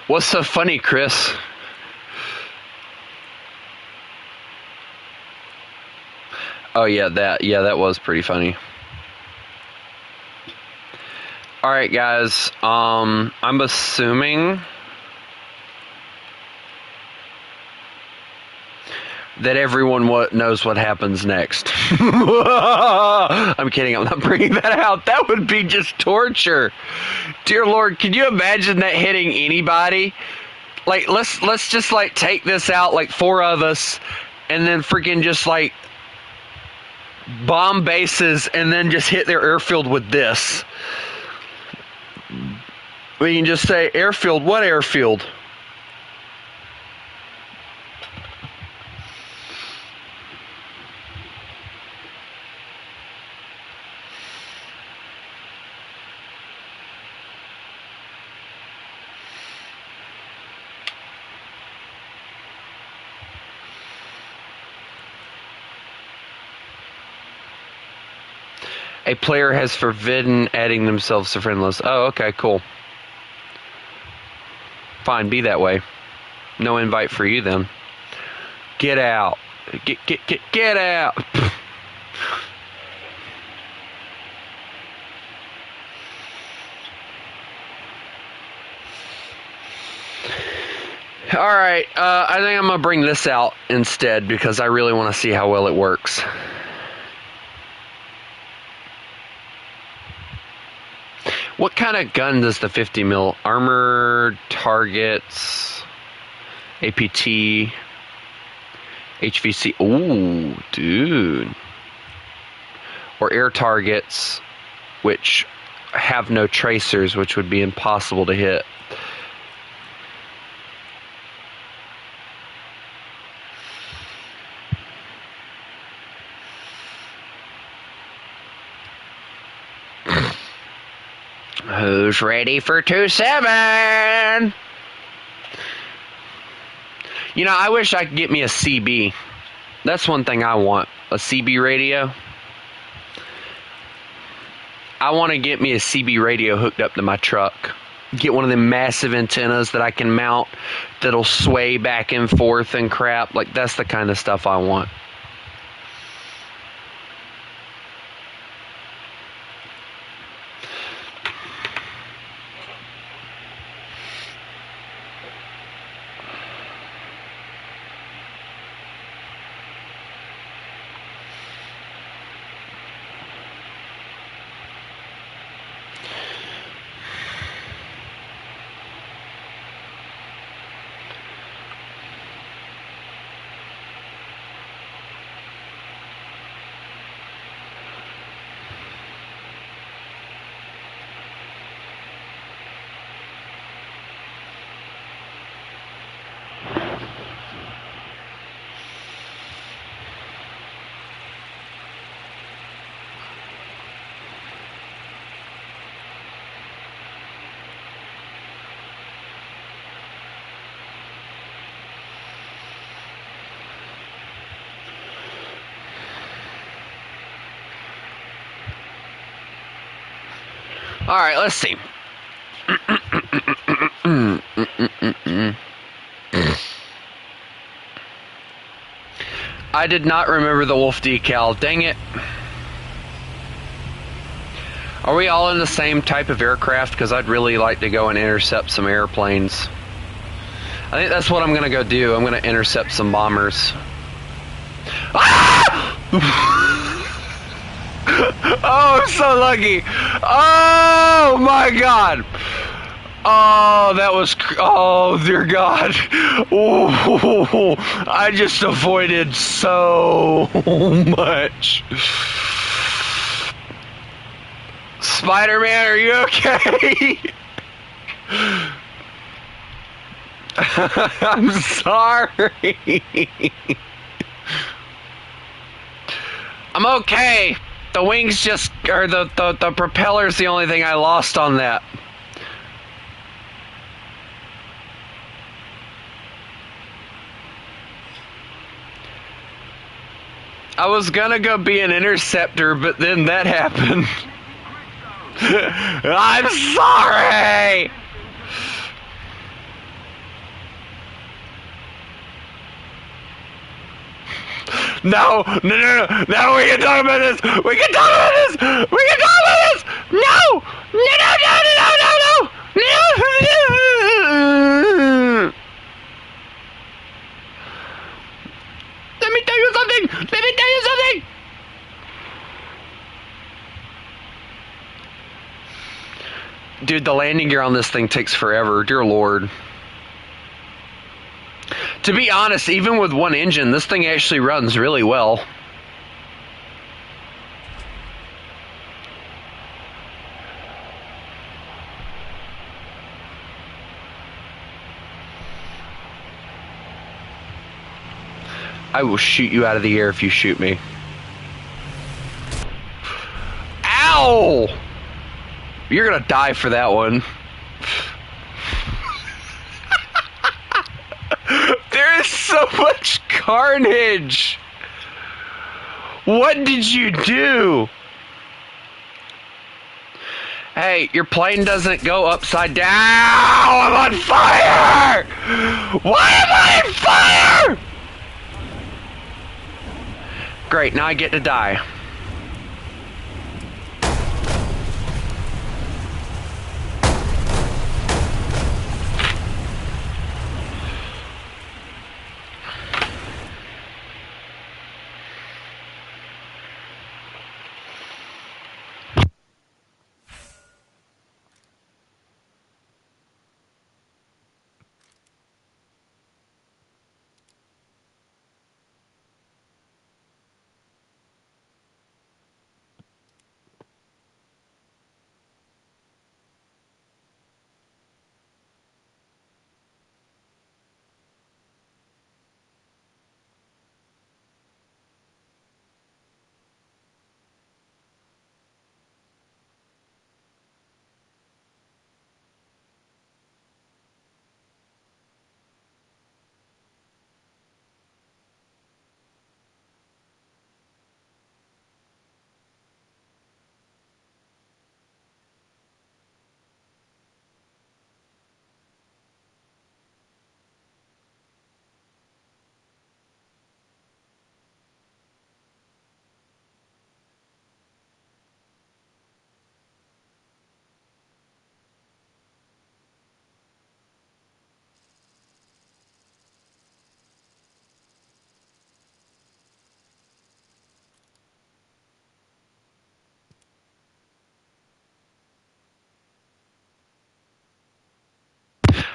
Speaker 1: What's so funny, Chris? Oh yeah, that was pretty funny. All right, guys. I'm assuming that everyone knows what happens next. I'm kidding. I'm not bringing that out. That would be just torture. Dear Lord, can you imagine that hitting anybody? Like, let's just like take this out, like 4 of us, and then freaking just like bomb bases, and then just hit their airfield with this. We can just say airfield. What airfield? A player has forbidden adding themselves to friend list. Oh, okay, cool. Fine, be that way. No invite for you then. Get out. Get out. Alright, I think I'm going to bring this out instead because I really want to see how well it works. What kind of gun does the 50 mil? Armored targets, APT, HVC. Ooh, dude. Or air targets, which have no tracers, which would be impossible to hit. Who's ready for 2-7? You know, I wish I could get me a CB. That's one thing I want. A CB radio. I want to get me a CB radio hooked up to my truck. Get one of them massive antennas that I can mount that'll sway back and forth and crap. Like, that's the kind of stuff I want. Alright, let's see. I did not remember the wolf decal. Dang it. Are we all in the same type of aircraft? Because I'd really like to go and intercept some airplanes. I think that's what I'm going to go do. I'm going to intercept some bombers. Ah! Oh, I'm so lucky. Oh, my God. Oh, that was... Oh, dear God. Oh, I just avoided so much. Spider-Man, are you okay? I'm sorry. I'm okay. The wings just... Or the propeller's the only thing I lost on that. I was gonna go be an interceptor, but then that happened. I'm sorry! No, we can talk about this! We can talk about this! We can talk about this! No! No! Let me tell you something! Dude, the landing gear on this thing takes forever, dear lord. To be honest, even with one engine, this thing actually runs really well. I will shoot you out of the air if you shoot me. Ow! You're gonna die for that one. There is so much carnage! What did you do? Hey, your plane doesn't go upside down! I'm on fire! Why am I on fire? Great, now I get to die.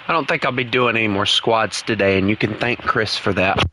Speaker 1: I don't think I'll be doing any more squads today, and you can thank Chris for that.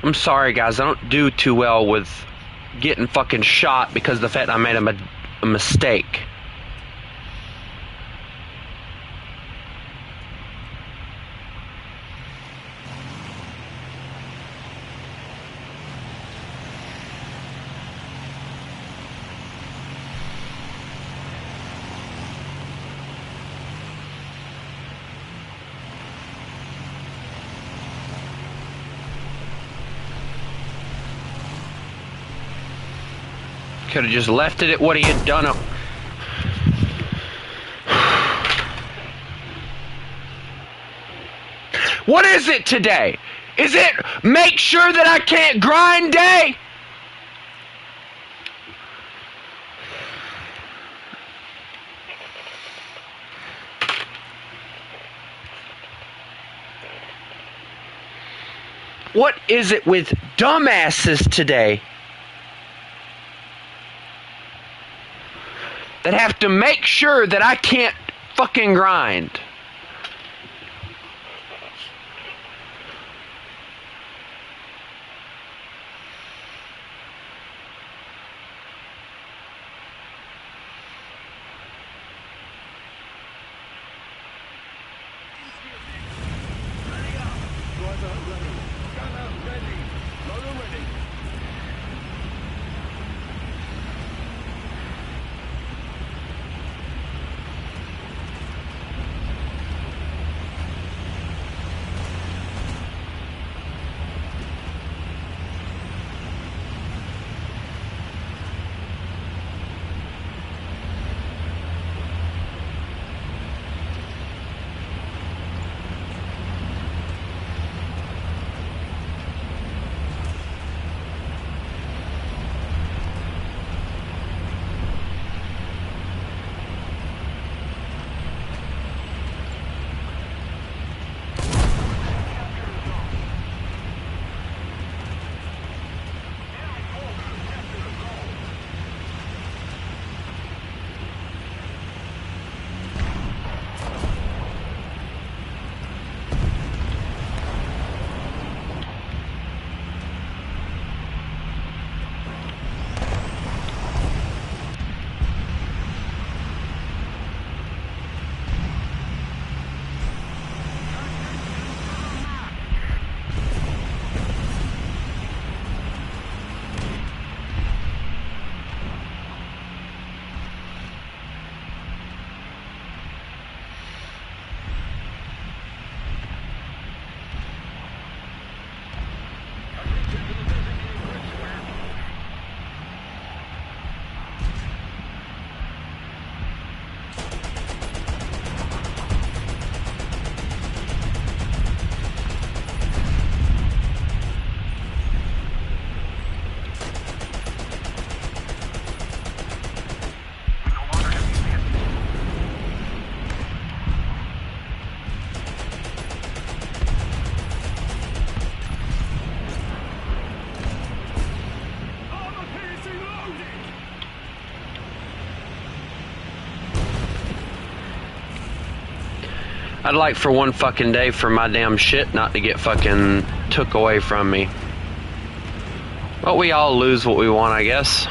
Speaker 1: I'm sorry, guys. I don't do too well with getting fucking shot because of the fact I made a mistake. Could have just left it at what he had done. What is it today? Is it make sure that I can't grind day? What is it with dumbasses today that have to make sure that I can't fucking grind? I'd like for one fucking day for my damn shit not to get fucking took away from me. But we all lose what we want, I guess.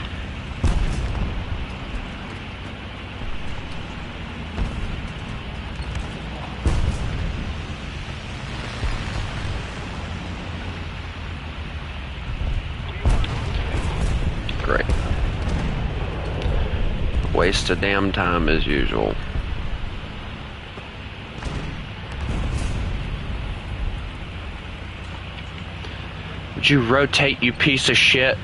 Speaker 1: Great. Waste of damn time as usual. Would you rotate, you piece of shit?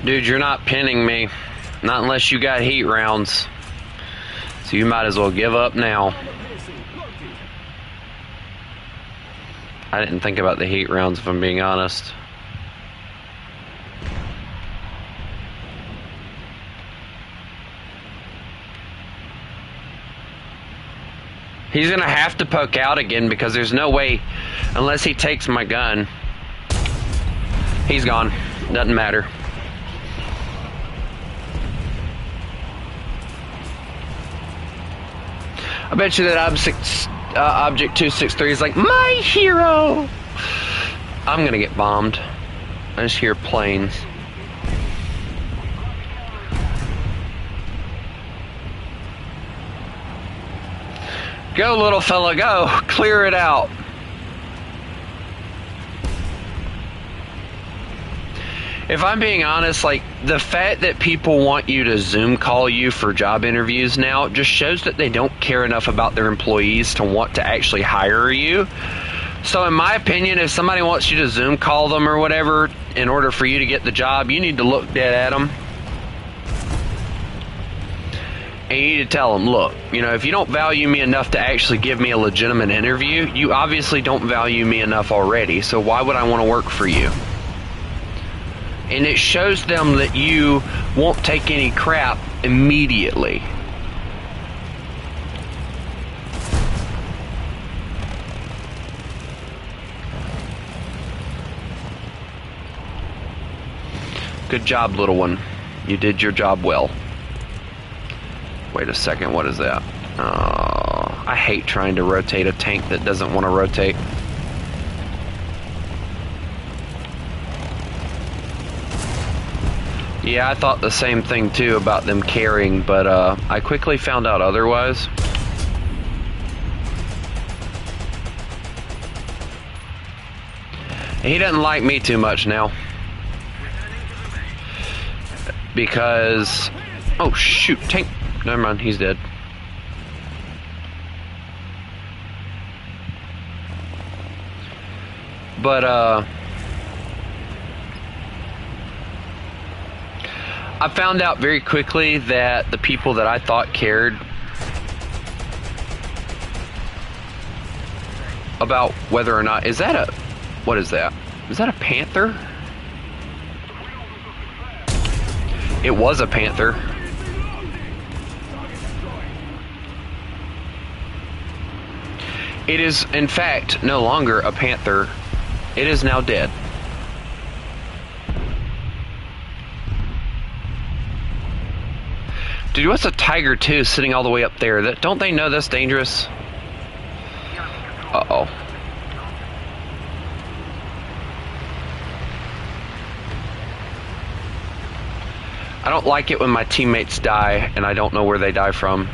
Speaker 1: Dude, you're not pinning me. Not unless you got heat rounds. So you might as well give up now. I didn't think about the heat rounds, if I'm being honest. He's gonna have to poke out again because there's no way, unless he takes my gun. He's gone. Doesn't matter. I bet you that Object 263 is like, my hero! I'm gonna get bombed. I just hear planes. Go, little fella, go. Clear it out. If I'm being honest, like, the fact that people want you to Zoom call you for job interviews now just shows that they don't care enough about their employees to want to actually hire you. So in my opinion, if somebody wants you to Zoom call them or whatever in order for you to get the job, you need to look dead at them. And you need to tell them, look, you know, if you don't value me enough to actually give me a legitimate interview, you obviously don't value me enough already, so why would I want to work for you? And it shows them that you won't take any crap immediately. Good job, little one. You did your job well. Wait a second, what is that? Oh, I hate trying to rotate a tank that doesn't want to rotate. Yeah, I thought the same thing too about them carrying, but I quickly found out otherwise. He doesn't like me too much now. Because... oh shoot, tank... never mind, he's dead. But I found out very quickly that the people that I thought cared about whether or not... is that a... what is that? Is that a Panther? It was a Panther. It is, in fact, no longer a Panther. It is now dead. Dude, what's a Tiger II sitting all the way up there? That, don't they know that's dangerous? Uh-oh. I don't like it when my teammates die and I don't know where they die from.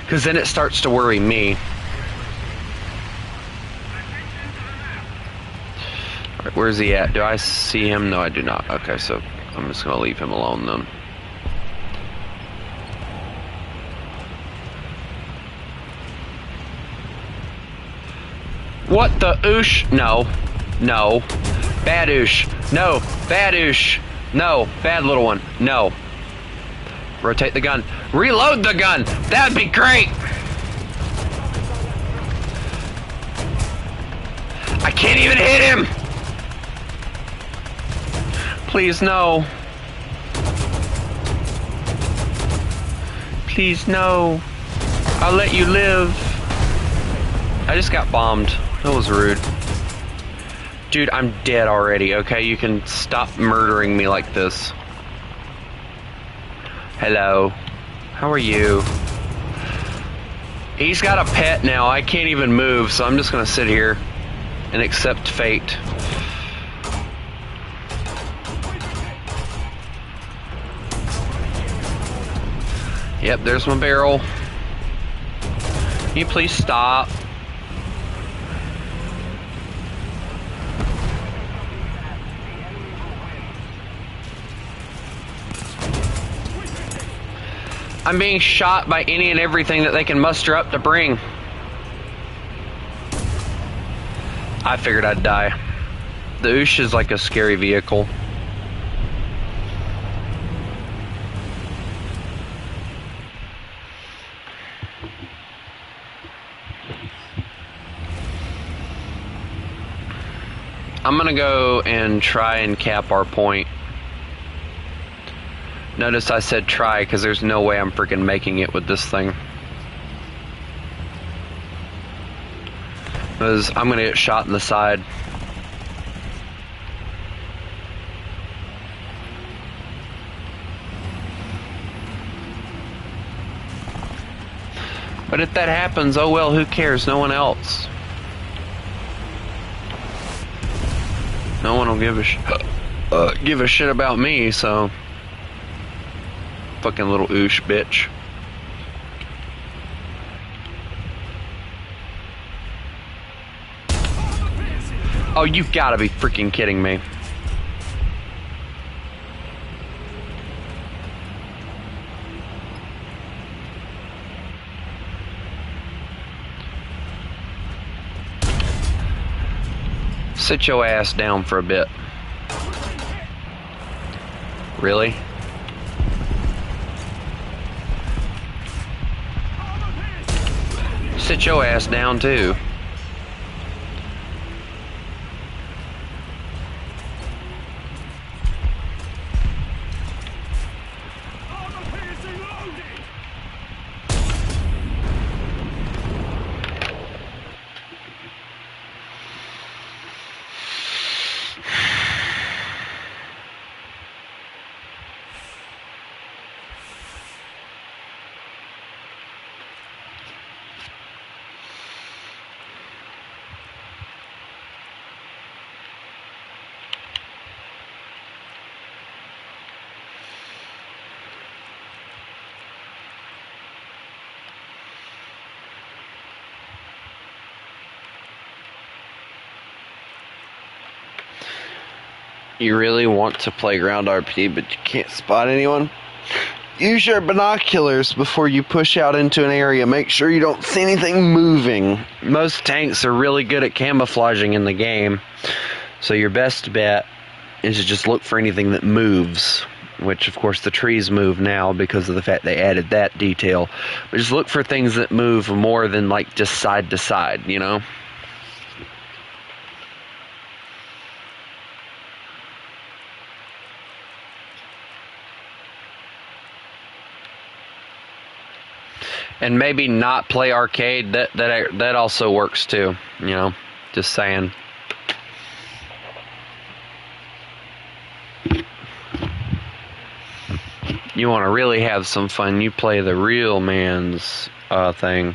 Speaker 1: Because then it starts to worry me. Alright, where's he at? Do I see him? No, I do not. Okay, so I'm just going to leave him alone then. What the oosh? No. No. Bad oosh. No. Bad oosh. No. Bad little one. No. Rotate the gun. Reload the gun! That'd be great! I can't even hit him! Please, no. Please, no. I'll let you live. I just got bombed. That was rude. Dude, I'm dead already, okay? You can stop murdering me like this. Hello. How are you? He's got a pet now. I can't even move, so I'm just gonna sit here and accept fate. Yep, there's my barrel. Can you please stop? I'm being shot by any and everything that they can muster up to bring. I figured I'd die. The Oosh is like a scary vehicle. I'm gonna go and try and cap our point. Notice I said try because there's no way I'm freaking making it with this thing. Because I'm gonna get shot in the side. But if that happens, oh well, who cares? No one else. No one will give a shit about me, so. Fucking little Oosh bitch. Oh, you've gotta be freaking kidding me. Sit your ass down for a bit. Really? Sit your ass down too. You really want to play ground RP, but you can't spot anyone? Use your binoculars before you push out into an area. Make sure you don't see anything moving. Most tanks are really good at camouflaging in the game, so your best bet is to just look for anything that moves, which of course the trees move now because of the fact they added that detail. But just look for things that move more than like just side to side, you know? And maybe not play arcade. That also works too. You know, just saying. You want to really have some fun, you play the real man's thing.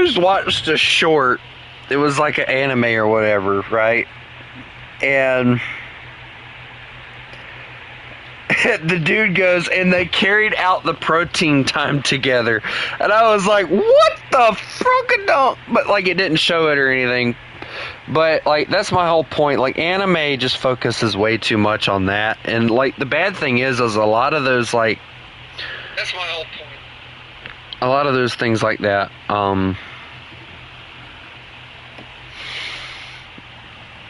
Speaker 1: just watched a short. It was like an anime or whatever, right? And the dude goes, and they carried out the protein time together. And I was like, what the fucking don't? But, like, it didn't show it or anything. But, like, that's my whole point. Like, anime just focuses way too much on that. And, like, the bad thing is a lot of those, like... That's my whole point. A lot of those things like that,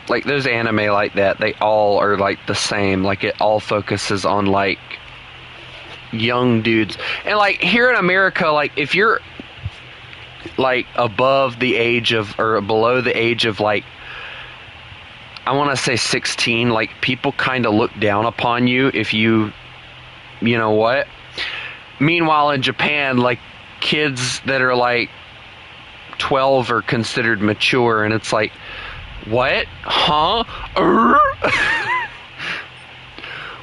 Speaker 1: like those anime like that, they all are like the same. Like it all focuses on like young dudes. And like here in America, like if you're like above the age of or below the age of like I want to say 16, like people kind of look down upon you if you know what. Meanwhile in Japan, like kids that are like 12 are considered mature, and it's like, what? Huh?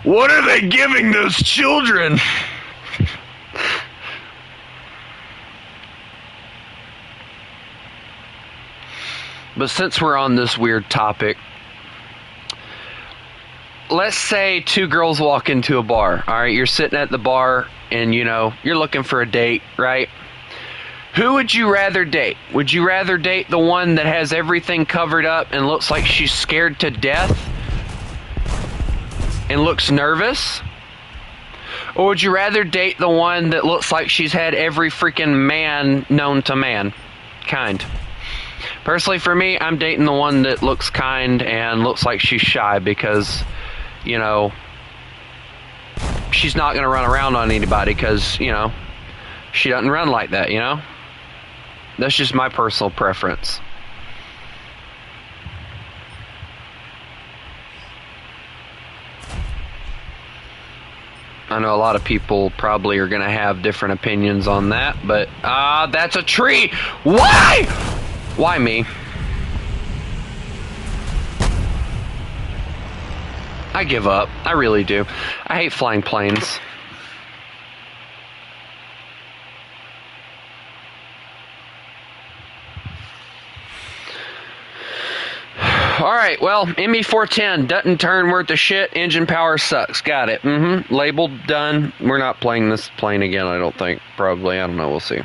Speaker 1: What are they giving those children? But since we're on this weird topic, let's say two girls walk into a bar. All right, you're sitting at the bar and you're looking for a date, right? Who would you rather date? Would you rather date the one that has everything covered up and looks like she's scared to death and looks nervous? Or would you rather date the one that looks like she's had every freaking man known to mankind? Personally, for me, I'm dating the one that looks kind and looks like she's shy because, she's not going to run around on anybody because, she doesn't run like that, That's just my personal preference. I know a lot of people probably are going to have different opinions on that, but that's a tree. Why? Why me? I give up. I really do. I hate flying planes. Alright, well, ME410 doesn't turn worth a shit. Engine power sucks. Got it. Labeled, done. We're not playing this plane again, I don't think. Probably. I don't know. We'll see.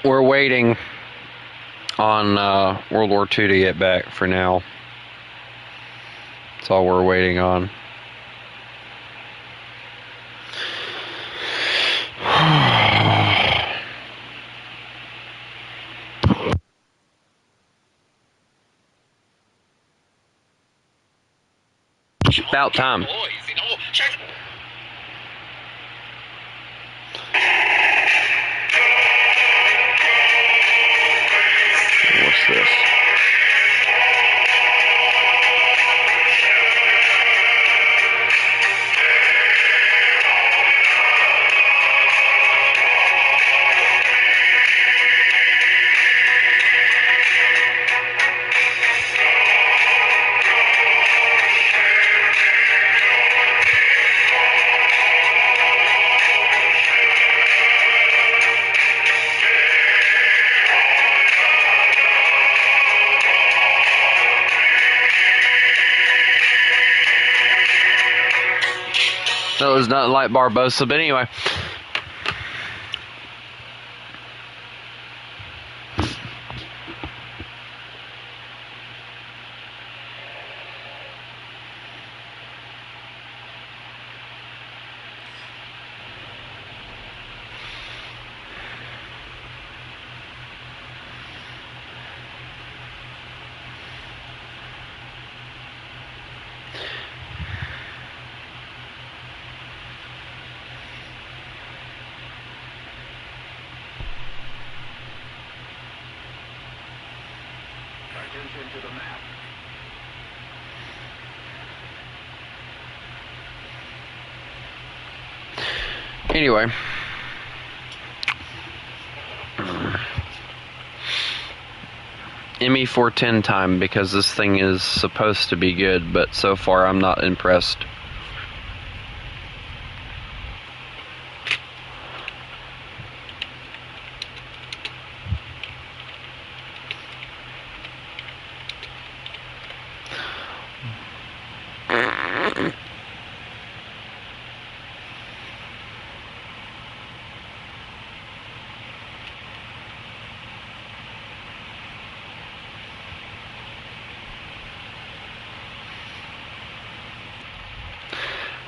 Speaker 1: We're waiting on World War II to get back for now. That's all we're waiting on. About time. What's this? That was nothing like Barbossa, but anyway.
Speaker 2: To the map.
Speaker 1: Anyway. ME410 time, because this thing is supposed to be good, but so far I'm not impressed.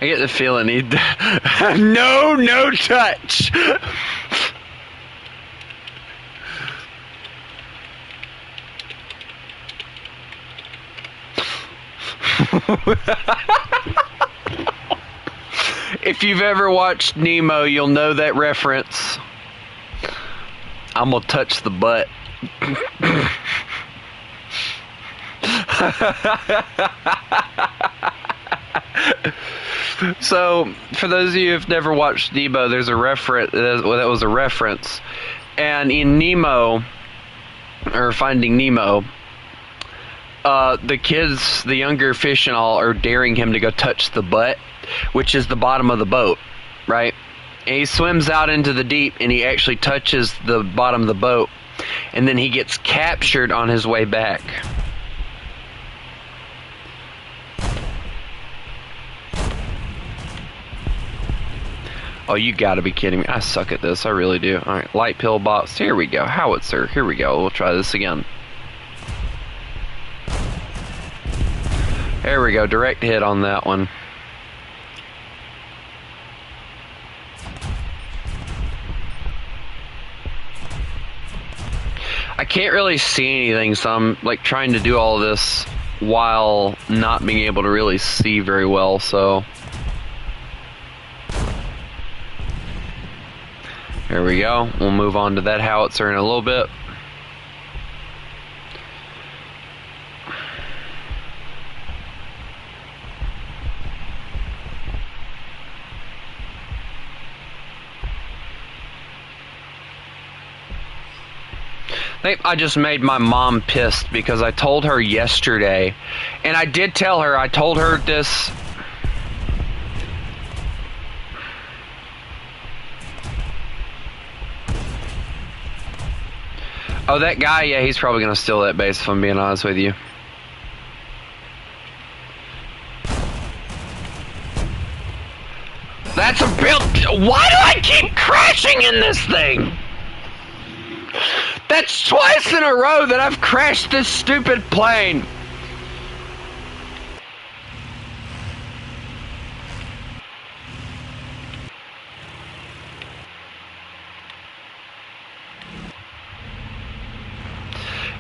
Speaker 1: I get the feeling he... No touch! If you've ever watched Nemo, you'll know that reference. I'm gonna touch the butt. So, for those of you who've never watched Nemo, there's a reference. That was a reference, and in Nemo, or Finding Nemo, the kids, the younger fish and all, are daring him to go touch the butt, which is the bottom of the boat, right? And he swims out into the deep, and he actually touches the bottom of the boat, and then he gets captured on his way back. Oh, you gotta be kidding me. I suck at this. I really do. Alright, light pill box. Here we go. Howitzer. Here we go. We'll try this again. There we go. Direct hit on that one. I can't really see anything, so I'm like trying to do all of this while not being able to really see very well, so... There we go. We'll move on to that howitzer in a little bit. I just made my mom pissed because I told her yesterday, and I did tell her, I told her this... Oh, that guy, yeah, he's probably going to steal that base, if I'm being honest with you. That's a build... Why do I keep crashing in this thing? That's twice in a row that I've crashed this stupid plane.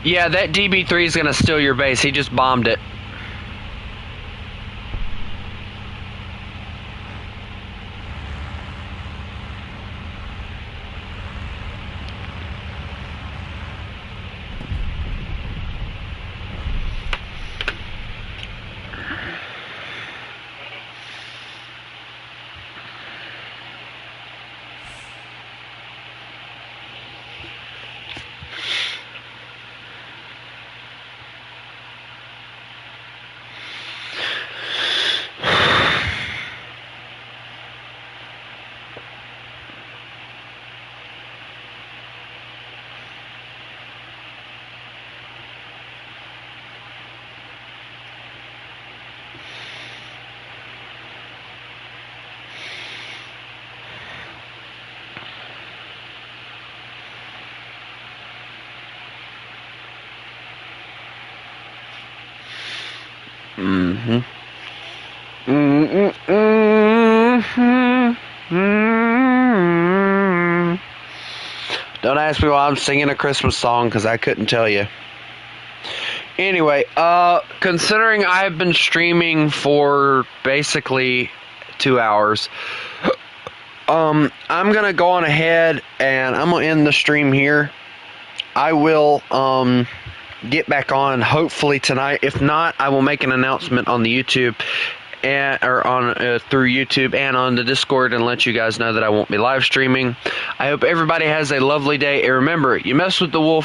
Speaker 1: Yeah, that DB3 is gonna steal your base. He just bombed it. Mm-hmm. Mm-hmm. Mm-hmm. Don't ask me why I'm singing a Christmas song, because I couldn't tell you. Anyway, considering I've been streaming for basically 2 hours, I'm gonna go on ahead and I'm gonna end the stream here. I will get back on hopefully tonight. If not, I will make an announcement on the YouTube through YouTube and on the Discord and let you guys know that I won't be live streaming. I hope everybody has a lovely day. And remember, you mess with the wolf,